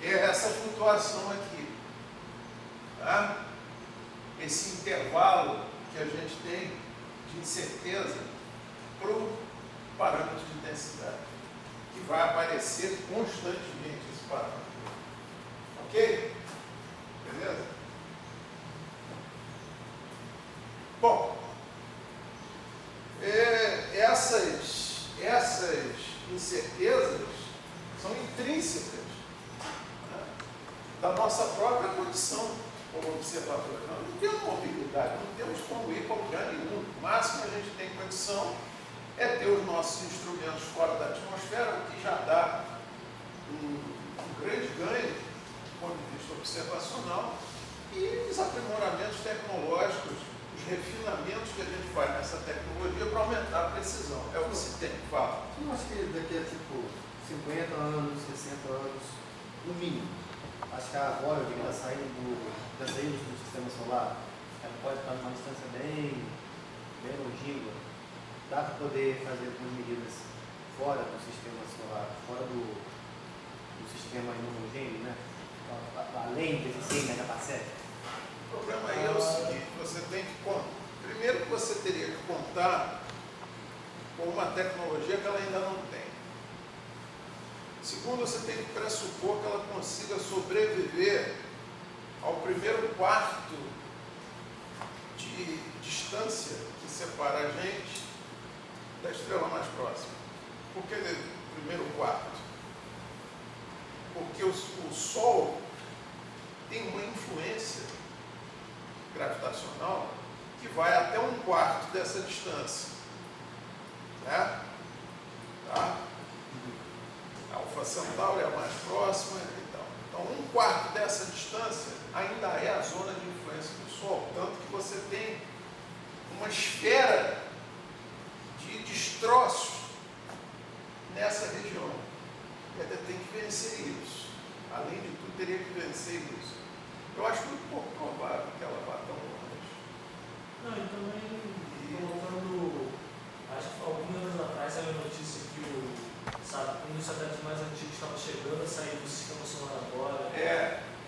é essa flutuação aqui. Tá? Esse intervalo que a gente tem de incerteza para o parâmetro de densidade, que vai aparecer constantemente esse parâmetro. Ok? Beleza? Bom, essas incertezas são intrínsecas, né, da nossa própria condição como observador. Nós não temos mobilidade, não temos como ir para lugar nenhum. O máximo que a gente tem condição é ter os nossos instrumentos fora da atmosfera, o que já dá um grande ganho do ponto de vista observacional, e os aprimoramentos tecnológicos, os refinamentos que a gente faz nessa tecnologia para aumentar a precisão. É o que se tem que falar.
Eu acho que daqui a tipo 50 anos, 60 anos, no mínimo. Acho que a Voyager está saindo do sistema solar, ela pode estar numa distância bem longínqua. Dá para poder fazer algumas medidas fora do sistema solar, fora do sistema homogêneo, né? Além desse 100 megaparsec.
O problema aí é o seguinte, você tem que primeiro que você teria que contar com uma tecnologia que ela ainda não tem. Segundo, você tem que pressupor que ela consiga sobreviver ao primeiro quarto de distância que separa a gente da estrela mais próxima. Por que primeiro quarto? Porque o Sol tem uma influência gravitacional que vai até um quarto dessa distância. Certo? Tá? A Alfa Centauri é a mais próxima e tal. Então, um quarto dessa distância ainda é a zona de influência do Sol. Tanto que você tem uma esfera de destroços nessa região. E ainda tem que vencer isso. Além de tudo, teria que vencer isso. Eu acho muito pouco provável que ela vá tão longe.
Não, e também, voltando, acho que alguns anos atrás saiu a notícia que um dos satélites mais antigos estava chegando a sair do sistema solar agora.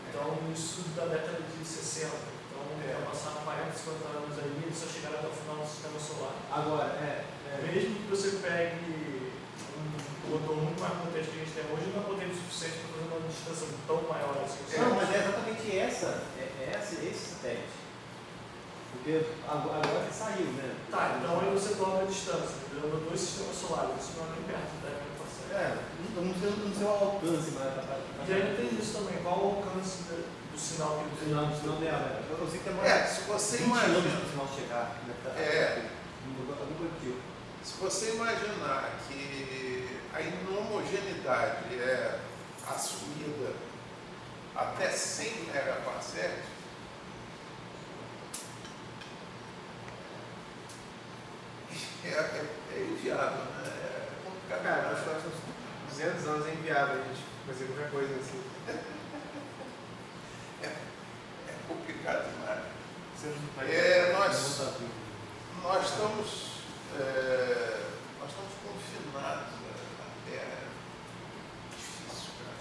Então, isso da década de 60. Então, já passaram 40, 50 anos aí, eles só chegaram até o final do sistema solar.
Agora,
Mesmo que você pegue um motor muito mais potente que a gente tem hoje, não é potente o suficiente para fazer uma distância tão maior assim.
não, mas é exatamente esse satélite. Porque agora que saiu, né?
Tá, então aí você dobra a distância, entendeu? Dois sistemas solares, isso não é nem perto da
não sei o alcance, mas
E ainda tem isso também, qual o alcance do sinal que ele tem?
o sinal dela. Eu sei que demora
Se você
20 anos
imagina.
para o sinal chegar.
Se você imaginar que a inhomogeneidade é assumida até 100 megaparsecs, é inviável, né? É complicado.
Cara, nos próximos 200 anos é inviável a gente fazer qualquer coisa assim.
É complicado demais.
Nós...
Nós estamos confinados na Terra. É difícil, cara.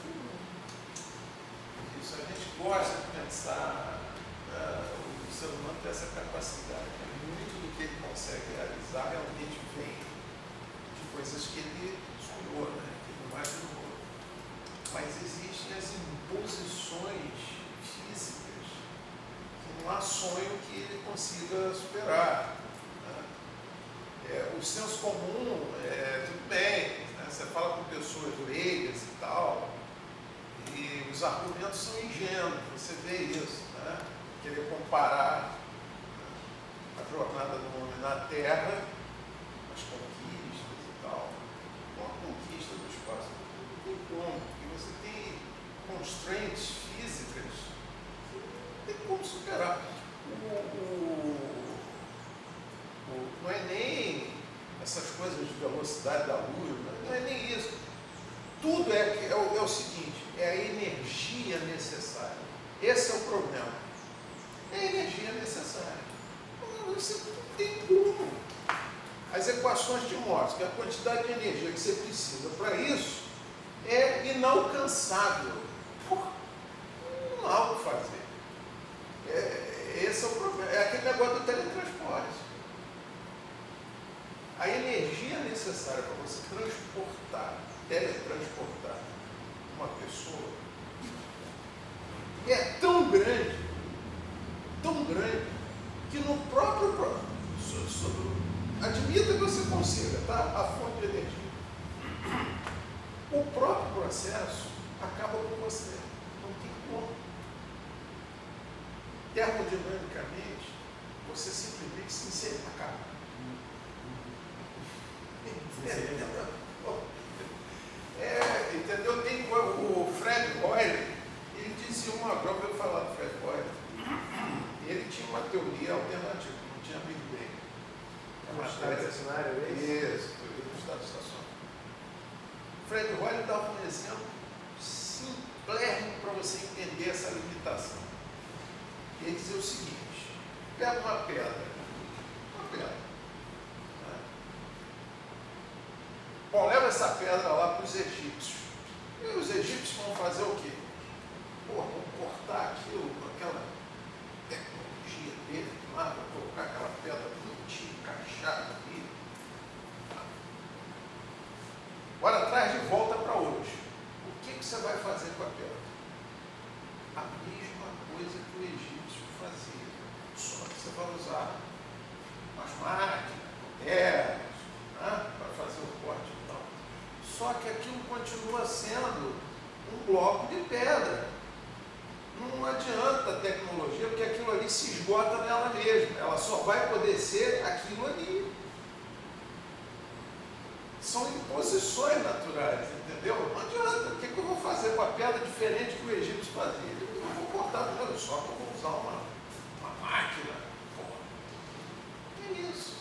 Isso, a gente gosta de pensar, o ser humano tem essa capacidade. Muito do que ele consegue realizar realmente vem de coisas que ele sonhou, né? Que ele imaginou. Mas existem as imposições físicas que não há sonho que ele consiga superar. O senso comum, tudo bem, né? Você fala com pessoas leigas e tal, e os argumentos são ingênuos, você vê isso, né? Querer comparar a jornada do homem na Terra, as conquistas e tal, com a conquista do espaço. Não tem como, porque você tem constraints físicas que não tem como superar. Não é nem essas coisas de velocidade da luz, não é nem isso. Tudo é o seguinte, é a energia necessária. Esse é o problema. É a energia necessária. Você não tem como. As equações de Morse, que é a quantidade de energia que você precisa para isso, é inalcançável. Não há o que fazer. Esse é o problema. É aquele negócio do teletransporte. A energia necessária para você teletransportar uma pessoa é tão grande, que no próprio admita que você consiga, tá? A fonte de energia. O próprio processo acaba com você. Não tem como. Termodinamicamente, você simplesmente se acaba. Entendeu? Tem o Fred Hoyle, ele dizia uma prova, eu falar do Fred Hoyle, ele tinha uma teoria alternativa, não tinha Big Bang.
O estado estacionário, é isso?
Isso, teoria do estado estacionário. Fred Hoyle dava um exemplo simplérrimo para você entender essa limitação. Ele dizia o seguinte: pega uma pedra. Bom, leva essa pedra lá para os egípcios. E os egípcios vão fazer o quê? Vão cortar aquilo com aquela tecnologia dele lá, vão colocar aquela pedra bonitinha, encaixada aqui. Agora traz de volta para hoje. O que você vai fazer com a pedra? A mesma coisa que o egípcio fazia. Só que você vai usar umas máquinas, terras, para fazer o corte e tal. Só que aquilo continua sendo um bloco de pedra. Não adianta a tecnologia, porque aquilo ali se esgota nela mesma. Ela só vai poder ser aquilo ali. São imposições naturais, entendeu? Não adianta. O que eu vou fazer com a pedra diferente que o egípcio fazia? Eu não vou cortar nada, só que eu vou usar uma máquina. É isso.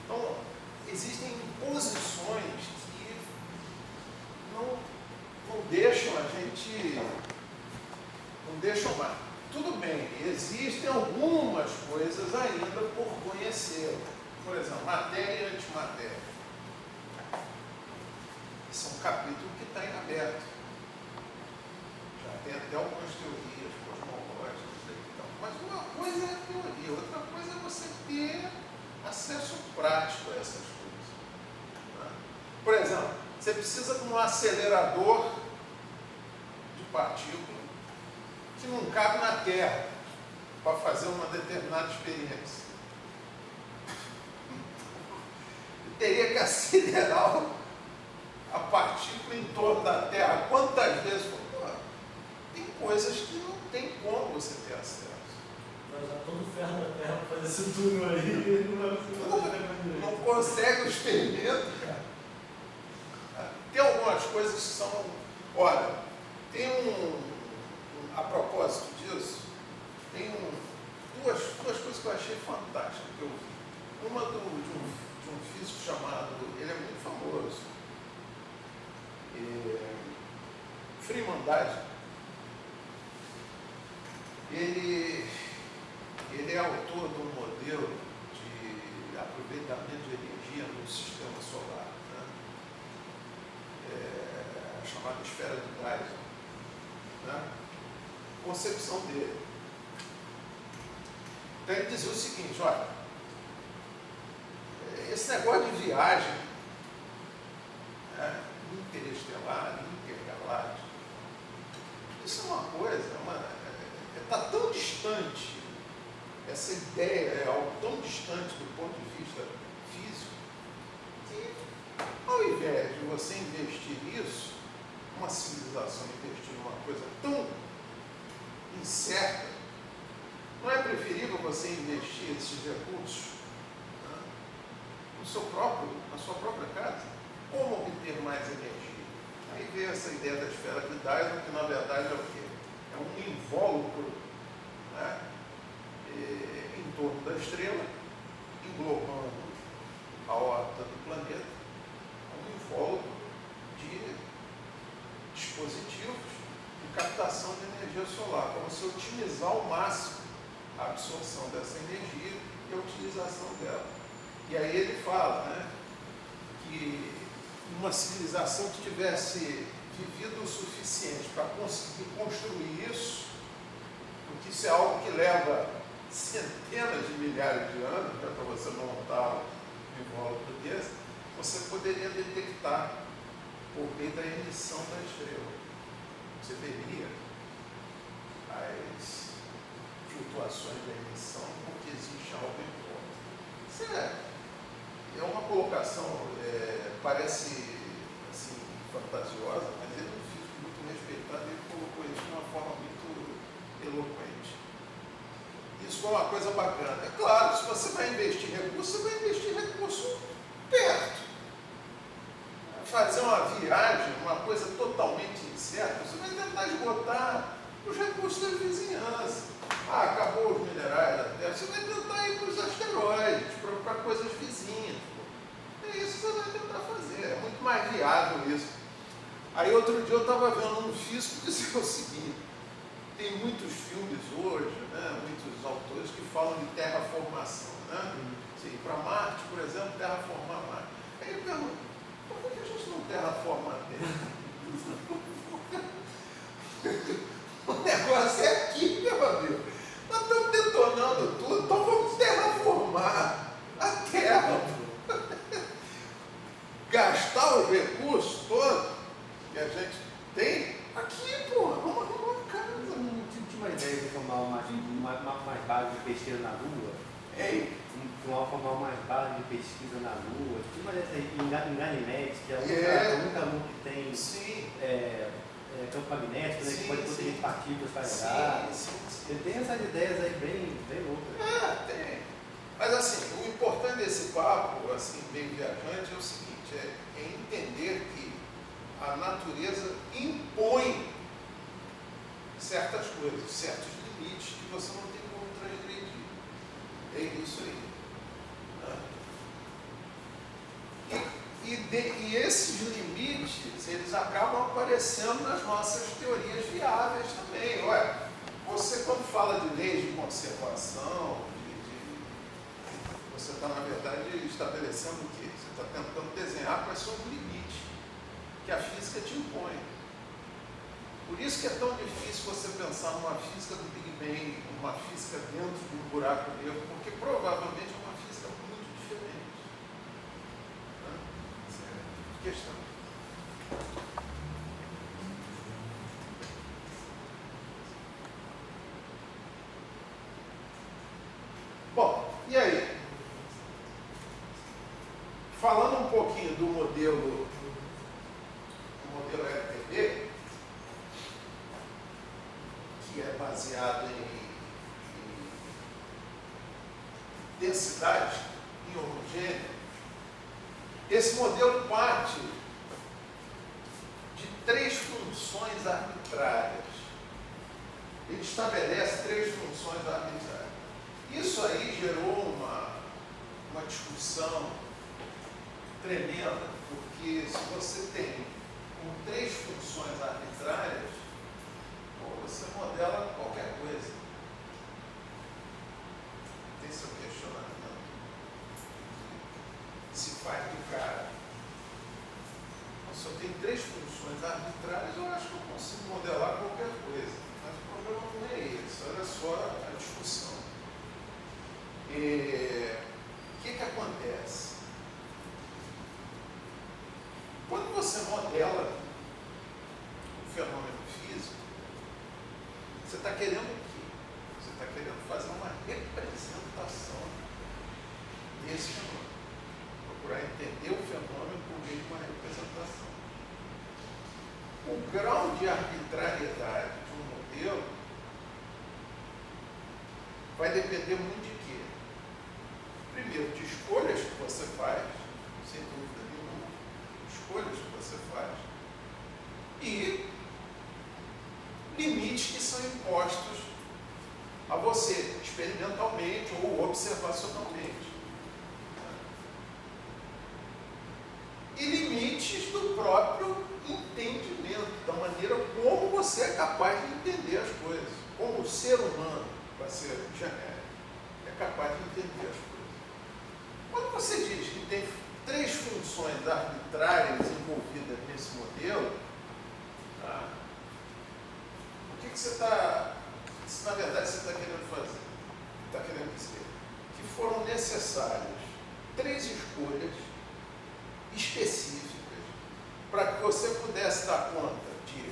Então, existem imposições que não deixam a gente, não deixam mais. Tudo bem, existem algumas coisas ainda por conhecer. Por exemplo, matéria e antimatéria. Esse é um capítulo que está em aberto. Já tem até algumas teorias cosmológicas e tal. Mas uma coisa é a teoria, outra coisa é você ter acesso prático a essas coisas. Por exemplo, você precisa de um acelerador de partícula que não cabe na Terra para fazer uma determinada experiência. Teria que acelerar a partícula em torno da Terra. Quantas vezes? Tem coisas que não tem como você ter acesso.
Vai usar todo o ferro da Terra para fazer esse túnel aí.
Não consegue o experimento, cara. Tem algumas coisas que são... Olha, tem um a propósito disso, tem duas coisas que eu achei fantásticas que eu vi. Uma de um físico chamado, ele é muito famoso, Freeman Dyson. Ele é autor de um modelo de aproveitamento de energia no sistema solar, né? Chamado esfera de Dyson, né? Concepção dele. Então ele dizia o seguinte: olha, esse negócio de viagem, né, interestelar, intergaláctica, isso é uma coisa, está tão distante, essa ideia é algo tão distante do ponto de vista físico, que ao invés de você investir nisso, uma civilização investir numa coisa tão incerta, não é preferível você investir esses recursos, né, na sua própria casa? Como obter mais energia? Aí veio essa ideia da esfera de Dyson, que na verdade é o quê? É um invólucro, né, em torno da estrela, englobando a órbita do planeta, um invólucro de dispositivos de captação de energia solar, para você otimizar ao máximo a absorção dessa energia e a utilização dela. E aí ele fala, né, que uma civilização que tivesse vivido o suficiente para conseguir construir isso, porque isso é algo que leva centenas de milhares de anos, né, para você montar um invólucro desse, você poderia detectar por meio da emissão da estrela. Você veria as flutuações da emissão, porque existe algo em volta. Isso é uma colocação, parece assim, fantasiosa, mas ele é um físico muito respeitado e ele colocou isso de uma forma muito eloquente. Isso foi uma coisa bacana. É claro, se você vai investir recurso, você vai investir recurso perto. Fazer uma viagem, uma coisa totalmente incerta, você vai tentar esgotar os recursos da vizinhança. Acabou os minerais da Terra, você vai tentar ir para os asteroides, para coisas vizinhas. É isso que você vai tentar fazer, é muito mais viável isso. Aí outro dia eu estava vendo um físico dizer o seguinte: tem muitos filmes hoje, né, muitos autores que falam de terraformação, né? Sim, para Marte, por exemplo, terraformar Marte. Aí ele pergunta: por que a gente não terraforma a Terra? O negócio é aqui, meu amigo. Nós estamos detonando tudo, então vamos terraformar a Terra. Gastar os recursos todos que a gente tem aqui, pô, vamos arrumar uma casa.
Tinha uma ideia de formar uma base de pesquisa na Lua. Formar uma base de pesquisa na Lua. Tinha uma dessa aí em Ganymede, que é a única lua que tem campo magnético, né, que pode proteger partículas carregadas. Ele tem essas ideias aí bem loucas.
Tem. Mas assim, o importante desse papo, assim, bem viajante, é o seguinte, é entender que a natureza impõe certas coisas, certos limites que você não tem como transgredir. É isso aí. E esses limites, eles acabam aparecendo nas nossas teorias viáveis também. Olha, você quando fala de leis de conservação, você está, na verdade, estabelecendo o quê? Você está tentando desenhar quais são os limites que a física te impõe. Por isso que é tão difícil você pensar numa física do Big Bang, uma física dentro de um buraco negro, porque provavelmente é uma física muito diferente. Essa é a questão. Bom, e aí? Falando um pouquinho do modelo LTB, que é baseado em densidade, em homogêneo, esse modelo parte de 3 funções arbitrárias ele estabelece 3 funções arbitrárias. Isso aí gerou uma discussão tremenda, porque se você tem com 3 funções arbitrárias, você modela qualquer coisa. Tem seu questionamento. Se faz de cara. Se eu tenho 3 funções arbitrárias, eu acho que eu consigo modelar qualquer coisa. Mas o problema não é esse, olha só a discussão. O que acontece? Quando você modela um fenômeno físico, você está querendo o quê? Você está querendo fazer uma representação desse fenômeno. Procurar entender o fenômeno por meio de uma representação. O grau de arbitrariedade de um modelo vai depender muito de quê? Primeiro, de escolhas que você faz, sem dúvida nenhuma, escolhas que você faz, e limites que são impostos a você, experimentalmente ou observacionalmente. E limites do próprio entendimento, da maneira como você é capaz de entender as coisas. Como o ser humano, para ser genérico, é capaz de entender as coisas. Quando você diz que tem 3 funções arbitrárias envolvidas nesse modelo, tá? O que você está, na verdade, você está querendo fazer? Está querendo dizer que foram necessárias 3 escolhas específicas para que você pudesse dar conta de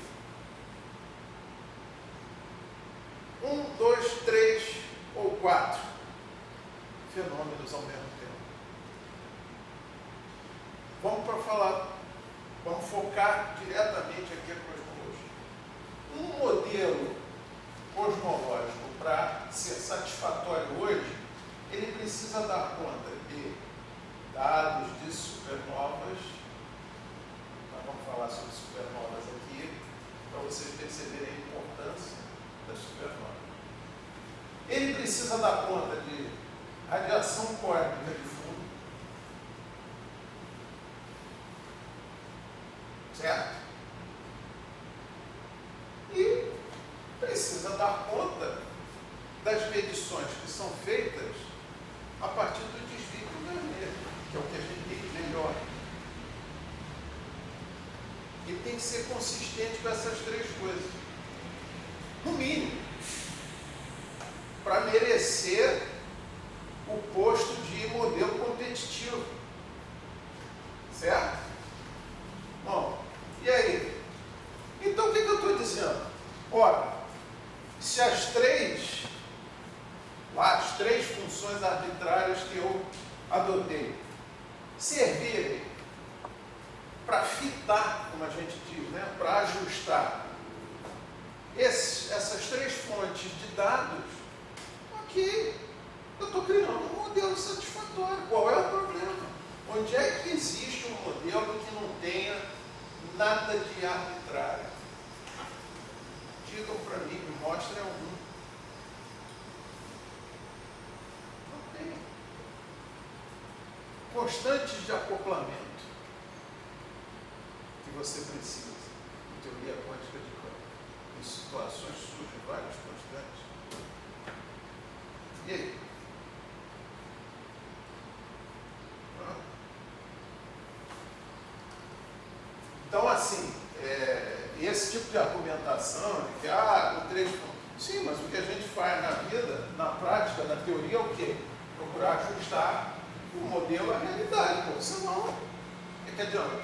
1, 2, 3 ou 4 fenômenos ao mesmo tempo. Vamos focar diretamente aqui a cosmologia. Um modelo cosmológico, para ser satisfatório hoje, ele precisa dar conta de dados de supernovas. Nós vamos falar sobre supernovas aqui, para vocês perceberem a importância das supernovas. Ele precisa dar conta de radiação cósmica de fundo, certo? E precisa dar conta das medições que são feitas a partir do desvio vermelho, que é o que a gente tem de melhor. E tem que ser consistente com essas 3 coisas. No mínimo, para merecer o posto de modelo competitivo. Certo? Bom, e aí? Então o que eu estou dizendo? Ora, se as 3 funções arbitrárias que eu adotei servirem para fitar, como a gente diz, né? Para ajustar essas 3 fontes de dados, ok, eu estou criando um modelo satisfatório. Qual é o problema? Onde é que existe um modelo que não tenha nada de arbitrário? Digam para mim, me mostrem algum. Não tem. Constantes de acoplamento que você precisa. Em teoria quântica de campo. Em situações surgem várias constantes. E aí? Então, assim, esse tipo de argumentação de que, com 3 pontos. Sim, mas o que a gente faz na vida, na prática, na teoria, é o quê? Procurar ajustar o modelo à realidade. Pô, senão, o que adianta?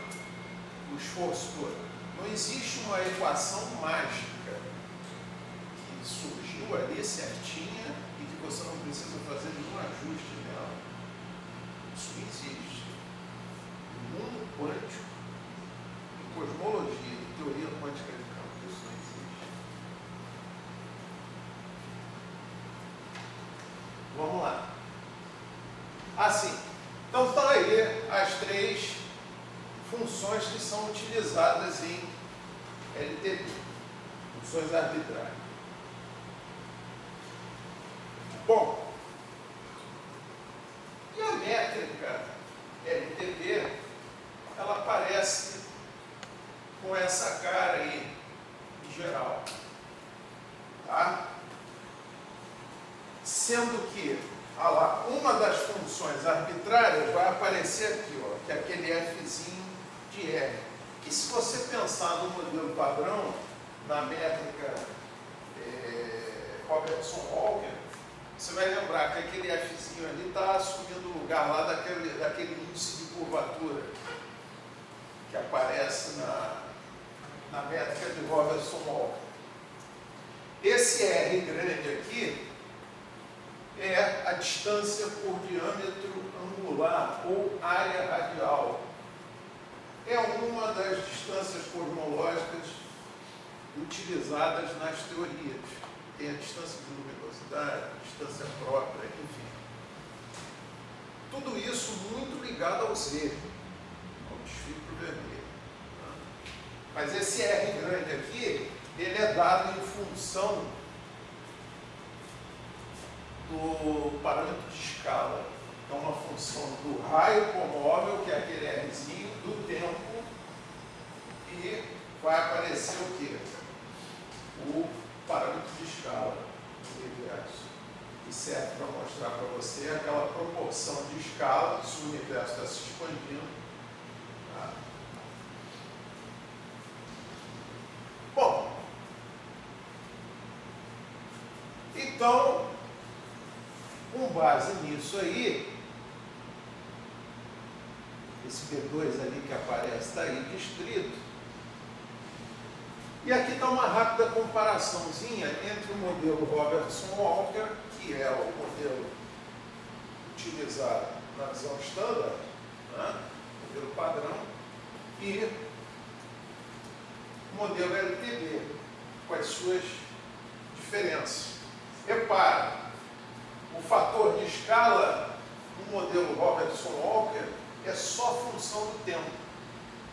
O esforço todo. Não existe uma equação mágica que surgiu ali certinha e que você não precisa fazer nenhum ajuste nela. Isso existe. No mundo quântico, em cosmologia e teoria quântica de campo, isso não existe. Vamos lá. Assim, então estão aí as 3 funções que são utilizadas em LTP, funções arbitrárias. Bom, e a métrica LTB, ela aparece com essa cara aí, em geral. Tá? Sendo que uma das funções arbitrárias vai aparecer aqui, ó, que é aquele Fzinho de R. Que se você pensar no modelo padrão, na métrica Robertson-Walker, você vai lembrar que aquele Fzinho ali está assumindo o lugar lá daquele índice de curvatura que aparece na métrica de Robertson-Walker. Esse R grande aqui é a distância por diâmetro angular ou área radial. É uma das distâncias cosmológicas utilizadas nas teorias. Tem a distância de luminosidade, a distância própria, enfim. Tudo isso muito ligado ao Z, ao desfiltro vermelho. Mas esse R grande aqui, ele é dado em função do parâmetro de escala. Então, uma função do raio comóvel, que é aquele Rzinho, do tempo, e vai aparecer o quê? O parâmetro de escala do universo. Que serve para mostrar para você aquela proporção de escala, se o universo está se expandindo. Tá? Bom, então, com base nisso aí, esse B2 ali que aparece está aí distrito. E aqui está uma rápida comparaçãozinha entre o modelo Robertson-Walker, que é o modelo utilizado na visão standard, né, modelo padrão, e o modelo LTB, com as suas diferenças. Repare, o fator de escala no modelo Robertson-Walker é só função do tempo,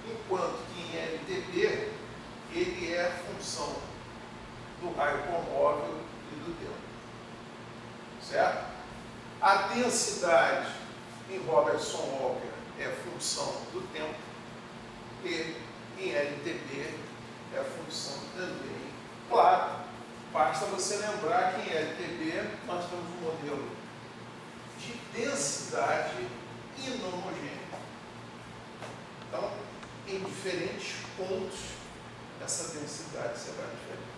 enquanto que em LTB ele é função do raio comóvel e do tempo. Certo? A densidade em Robertson-Walker é função do tempo e em LTB é função também. Claro, basta você lembrar que em LTB nós temos um modelo de densidade inhomogênea. Então, em diferentes pontos, essa densidade será diferente.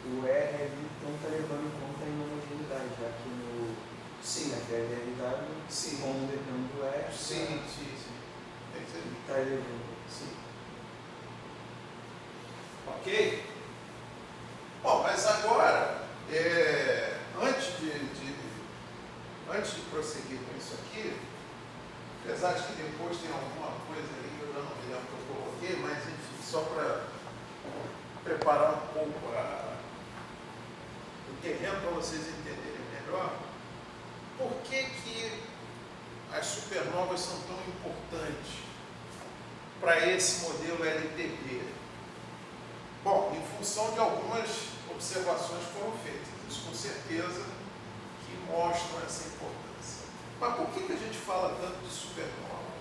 O R ali então está levando em conta a inhomogeneidade, já que no FLRW, como depende do R,
Sim.
está elevando.
Sim. Ok? Bom, mas agora, antes de prosseguir com isso aqui, apesar de que depois tem alguma coisa aí que eu já não me lembro que eu coloquei, mas enfim, só para preparar um pouco o terreno para vocês entenderem melhor, por que as supernovas são tão importantes para esse modelo LTB? Bom, em função de algumas observações que foram feitas, isso com certeza que mostram essa importância. Mas por que a gente fala tanto de supernova?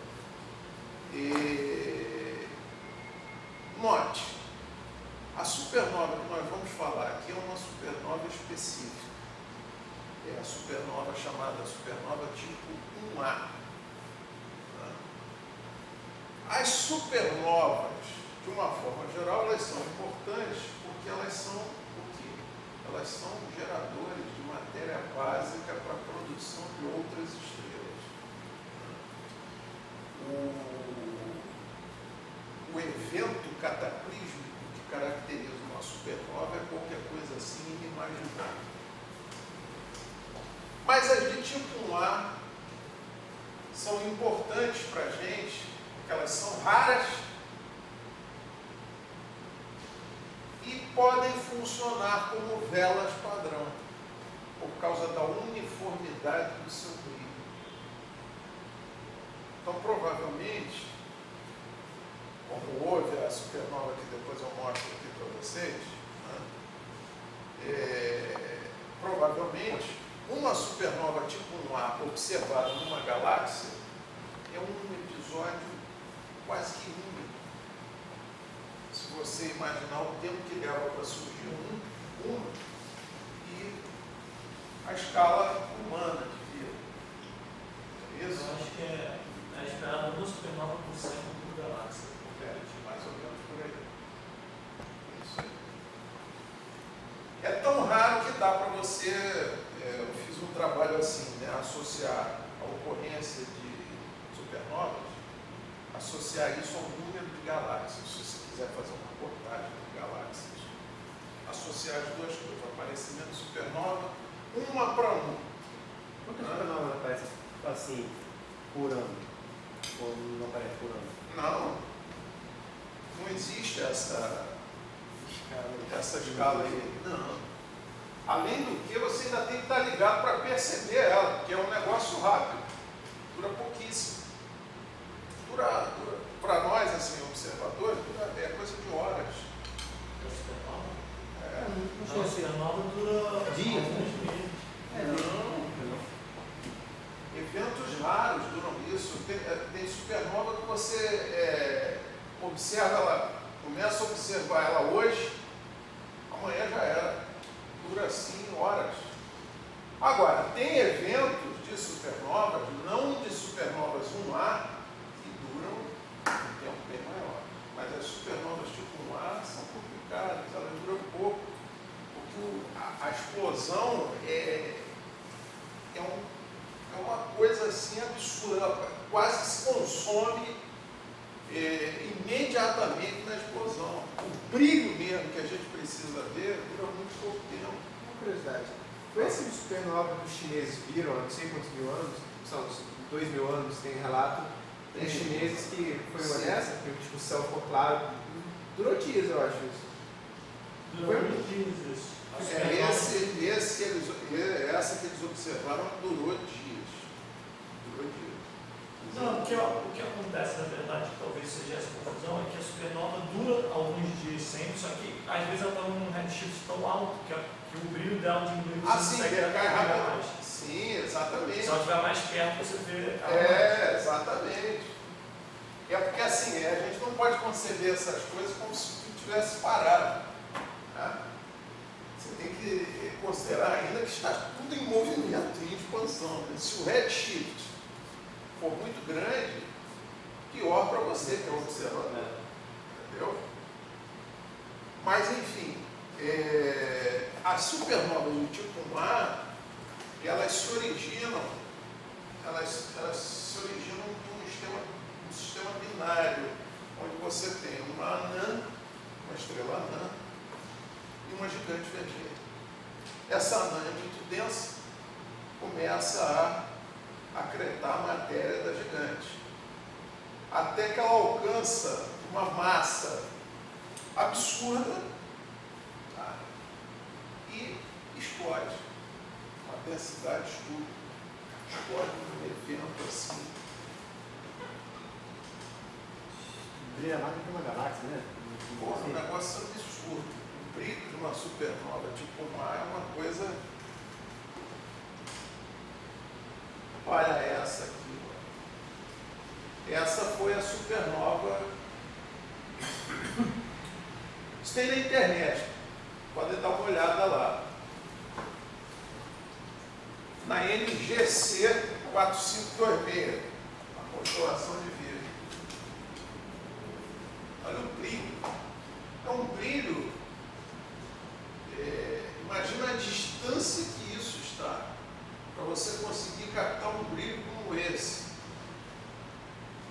Note, a supernova que nós vamos falar aqui é uma supernova específica. É a supernova chamada supernova tipo 1A. As supernovas, de uma forma geral, elas são importantes porque elas são o quê? Elas são geradores de matéria básica para a produção de outras estrelas. O evento cataclísmico que caracteriza uma supernova é qualquer coisa assim inimaginável. Mas as de tipo 1A são importantes para a gente, porque elas são raras e podem funcionar como velas padrão, por causa da uniformidade do seu brilho. Então, provavelmente, como houve a supernova que depois eu mostro aqui para vocês, né, provavelmente, uma supernova tipo 1A observada numa galáxia é um episódio quase que único. Se você imaginar o tempo que leva para surgir uma e a escala humana de vida. É isso?
Eu acho que é esperado uma supernova por século por galáxia.
Mais ou menos por aí. Isso aí. É tão raro que dá para você, eu fiz um trabalho assim, né, associar a ocorrência de supernovas, associar isso ao número de galáxias, se você quiser fazer uma reportagem de galáxias, associar as duas coisas, o aparecimento de supernova, uma para uma.
Quantas supernovas aparecem assim por ano? Ou não aparece por ano?
Não existe essa escala aí. Não. Além do que, você ainda tem que estar ligado para perceber ela, porque é um negócio rápido, dura pouquíssimo. Para nós, assim, observadores, é coisa de horas.
A supernova dura
dias,
alguns meses.
Não. Eventos raros duram isso. Tem supernova que você observa ela, começa a observar ela hoje, amanhã já era. Dura assim horas. Agora, tem eventos de supernovas, não de supernovas 1A, que duram um tempo bem maior. Mas as supernovas tipo 1A são complicadas, elas duram pouco. Porque a explosão é uma coisa assim absurda, ela quase se consome imediatamente na explosão. O brilho mesmo que a gente precisa ver dura muito pouco tempo.
Uma curiosidade. Foi esse supernova que os chineses viram há não sei quantos mil anos, são 2.000 anos, tem relato dos chineses que foi uma dessa, que tipo, o céu ficou claro. Durou dias, eu acho isso.
Durou muitos dias isso.
Essa que eles observaram durou dias. Durou dias.
Não, o que acontece, na verdade, que talvez seja essa confusão, é que a supernova dura alguns dias sempre, só que às vezes ela está num redshift tão alto que o brilho dela diminui e você
Sim,
consegue
cai
pegar
rápido.
mais.
Sim, exatamente.
Se ela estiver mais perto, você vê ela
Exatamente. É porque assim, a gente não pode conceber essas coisas como se tudo tivesse parado. Né? Você tem que considerar ainda que está tudo em movimento, em expansão. Né? Se o redshift for muito grande, pior para você que é o observador. Entendeu? Mas enfim, as supernovas do tipo 1A, elas se originam num sistema binário, onde você tem uma anã, uma estrela anã, e uma gigante vermelha. Essa anã é muito densa, começa a acretar a matéria da gigante, até que ela alcança uma massa absurda, tá? E explode. Uma densidade estúpida. Explode num evento assim.
Brilha mais do que uma galáxia, né?
Porra, um negócio absurdo. O brilho de uma supernova tipo 1A é uma coisa. Olha essa aqui. Essa foi a supernova. Isso tem na internet. Pode dar uma olhada lá. Na NGC 4526, a constelação de Virgem. Olha o brilho. É um brilho. Imagina a distância que isso está para você conseguir captar um brilho como esse.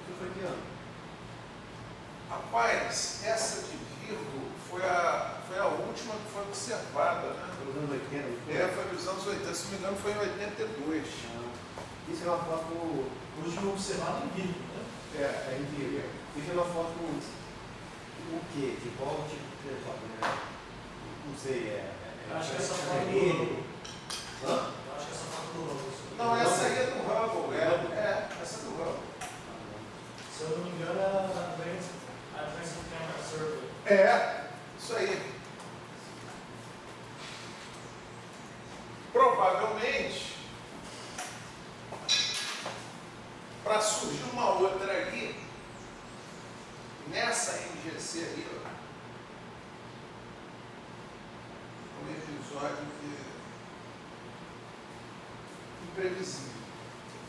Isso foi que ano?
Rapaz, essa de Virgo foi a última que foi observada, né?
Foi nos anos 80, não foi?
Foi nos anos 80, se não me engano foi em 82.
Isso é uma foto.
o último observado em Virgo, né?
É incrível. Isso é uma foto. O quê? De qual tipo de foto, né? Não sei,
Acho que essa foto
vermelho.
do Acho que essa foto do Hubble.
Não, essa aí é do Hubble, essa é do Hubble.
Se eu não me engano, é a Advanced Camera Survey.
Isso aí. episódio imprevisível.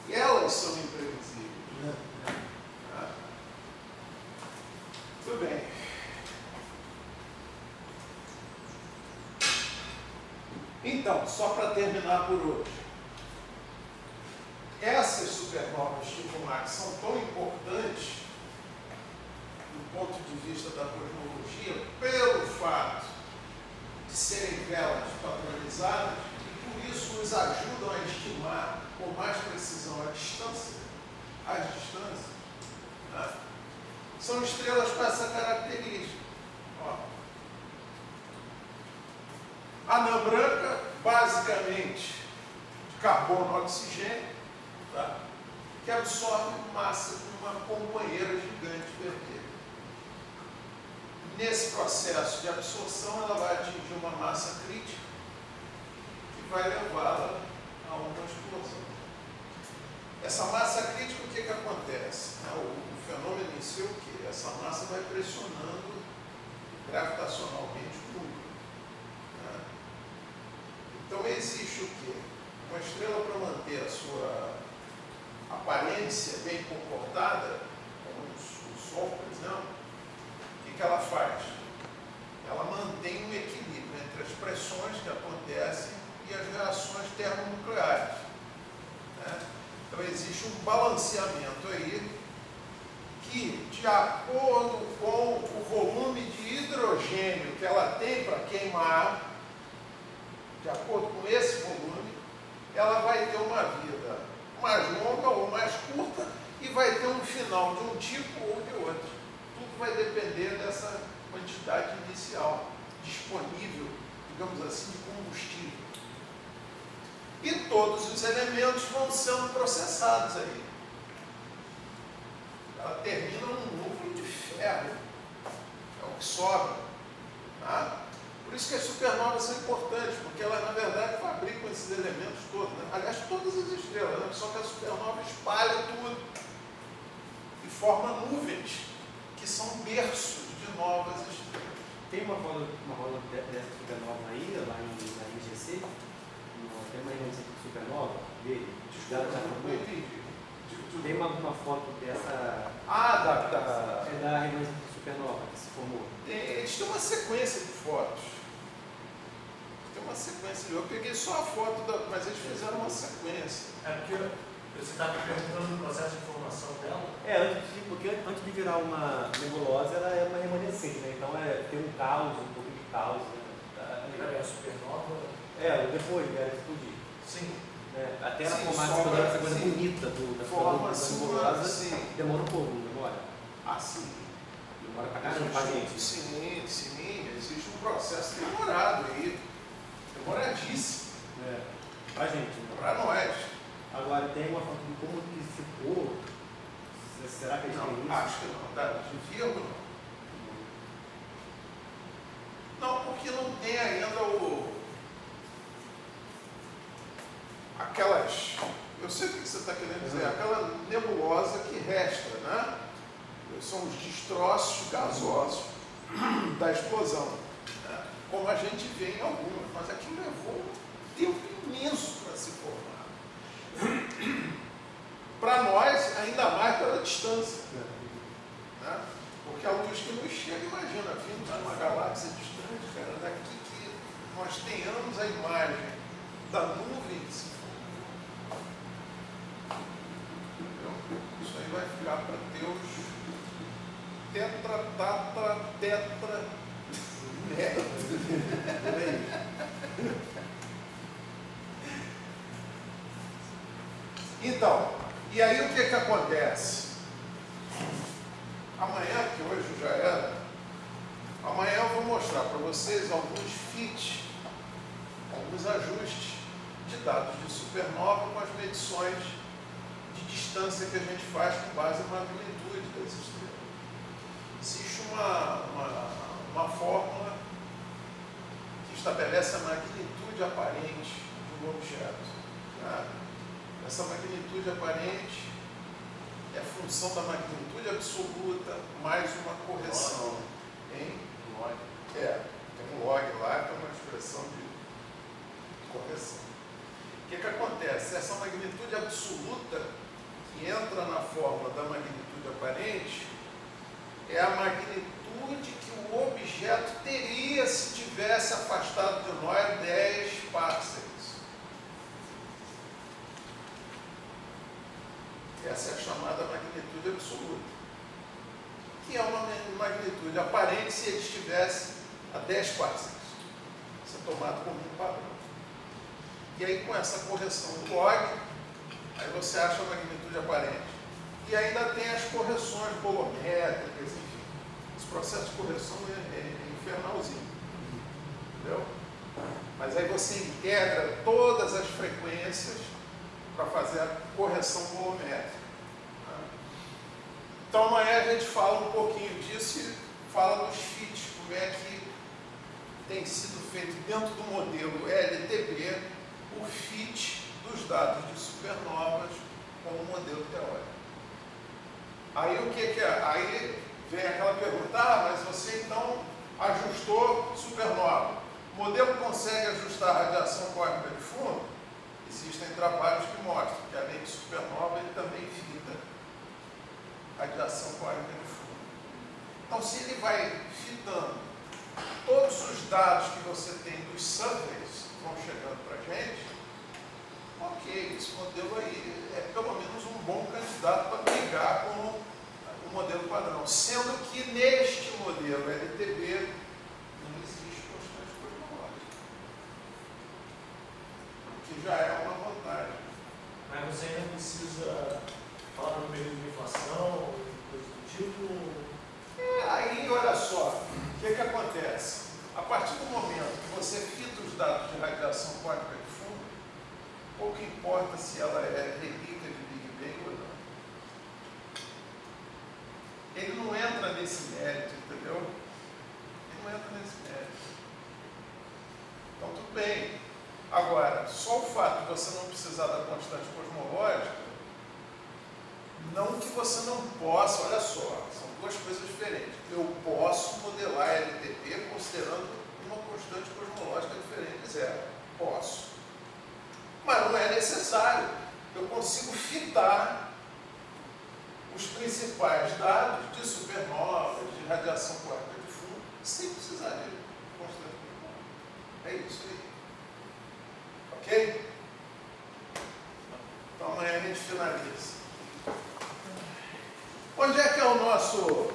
E elas são imprevisíveis. Tá? Tudo bem. Então, só para terminar por hoje. Essas supernovas tipo Max são tão importantes do ponto de vista da cosmologia pelo fato de serem velas padronizadas e por isso nos ajudam a estimar com mais precisão as distâncias. Né? São estrelas com essa característica. Ó. A anã branca, basicamente, de carbono e oxigênio, tá? Que absorve massa de uma companheira gigante vermelha. Nesse processo de absorção, ela vai atingir uma massa crítica que vai levá-la a uma explosão. Essa massa crítica, o que acontece? O fenômeno em si é o quê? Essa massa vai pressionando gravitacionalmente o núcleo. Né? Então existe o quê? Uma estrela, para manter a sua aparência bem comportada, como o Sol, por exemplo, o que ela faz? Ela mantém um equilíbrio entre as pressões que acontecem e as reações termonucleares. Né? Então existe um balanceamento aí que, de acordo com o volume de hidrogênio que ela tem para queimar, de acordo com esse volume, ela vai ter uma vida mais longa ou mais curta e vai ter um final de um tipo ou de outro. Tudo vai depender dessa quantidade inicial disponível, digamos assim, de combustível. E todos os elementos vão sendo processados aí. Ela termina num núcleo de ferro, é o que sobra. Tá? Por isso que as supernovas são importantes, porque elas, na verdade, fabricam esses elementos todos. Né? Aliás, todas as estrelas, né? Só que a supernova espalha tudo e forma nuvens, que são berços de novas estrelas.
Tem uma roda dessa supernova aí, lá na IGC? Tem uma reunião de supernova dele?
Desculpa, não entendi.
Tem uma foto dessa.
É
da reunião de supernova que se formou.
Eles têm uma sequência de fotos. Tem uma sequência. Eu peguei só a foto, mas eles fizeram uma sequência.
É porque você está me perguntando do processo de formação dela?
Porque antes de virar uma nebulosa, ela é uma remanescente, né? Então tem um caos, um pouco de caos. Né?
É a supernova?
Depois ela explodir.
Sim.
Até ela
Sim,
formar
sobra,
essa coisa
sim.
bonita da
Forma
nebulosa,
sim.
demora um pouco, não demora?
Sim.
Demora pra caramba pra gente.
Sim. Existe um processo demorado aí. Demoradíssimo.
Pra gente, né?
Para nós.
Agora tem uma foto de como que ficou. Será que a gente tem
Não,
isso?
acho que não. Tá? De vírgula. Não, porque não tem ainda aquelas. Eu sei o que você está querendo dizer. Aquela nebulosa que resta, né? São os destroços gasosos da explosão. Né? Como a gente vê em algumas, mas aquilo levou um tempo imenso para se formar. Para nós, ainda mais pela distância. Né? Porque a luz que nos chega, imagina, vindo de uma galáxia distante, cara, daqui que nós tenhamos a imagem da nuvem que se formou. Isso aí vai ficar para Deus tetra, Então, e aí o que acontece? Amanhã, que hoje já era, amanhã eu vou mostrar para vocês alguns fits, alguns ajustes de dados de supernova com as medições de distância que a gente faz com base na magnitude das estrelas. Existe uma fórmula que estabelece a magnitude aparente de um objeto. Tá? Essa magnitude aparente é função da magnitude absoluta mais uma correção. Hein?
Log.
Tem um log lá, que é uma expressão absoluta, que entra na fórmula da magnitude aparente, é a magnitude que o objeto teria se tivesse afastado de nós 10 parsecs. Essa é a chamada magnitude absoluta, que é uma magnitude aparente se ele estivesse a 10 parsecs. Isso é tomado como um padrão. E aí, com essa correção do log, aí você acha a magnitude aparente. E ainda tem as correções bolométricas, enfim. Esse processo de correção é infernalzinho. Entendeu? Mas aí você integra todas as frequências para fazer a correção bolométrica. Então amanhã a gente fala um pouquinho disso e fala dos fits, como é que tem sido feito dentro do modelo LTB o fit dos dados de supernovas com o modelo teórico. Aí o que é? Aí vem aquela pergunta, mas você então ajustou supernova. O modelo consegue ajustar a radiação cósmica de fundo? Existem trabalhos que mostram que além de supernova ele também fita radiação cósmica de fundo. Então se ele vai fitando todos os dados que você tem dos surveys que vão chegando para a gente, ok, esse modelo aí é pelo menos um bom candidato para brigar com o modelo padrão. Sendo que neste modelo LTB não existe constante cosmológica, o que já é uma vantagem.
Mas você ainda precisa falar no período de inflação, coisa do tipo.
Aí, olha só, o que acontece? A partir do momento que você fita os dados de radiação cósmica de fundo, pouco importa se ela é relíquia de Big Bang ou não. Ele não entra nesse mérito, entendeu? Ele não entra nesse mérito. Então, tudo bem. Agora, só o fato de você não precisar da constante cosmológica, não que você não possa, olha só, são duas coisas diferentes. Eu posso modelar LTP considerando uma constante cosmológica diferente de zero. Posso. Mas não é necessário. Eu consigo fitar os principais dados de supernovas, de radiação cósmica de fundo, sem precisar de constante cosmológica. É isso aí. Ok? Então amanhã a gente finaliza. Onde é que é o nosso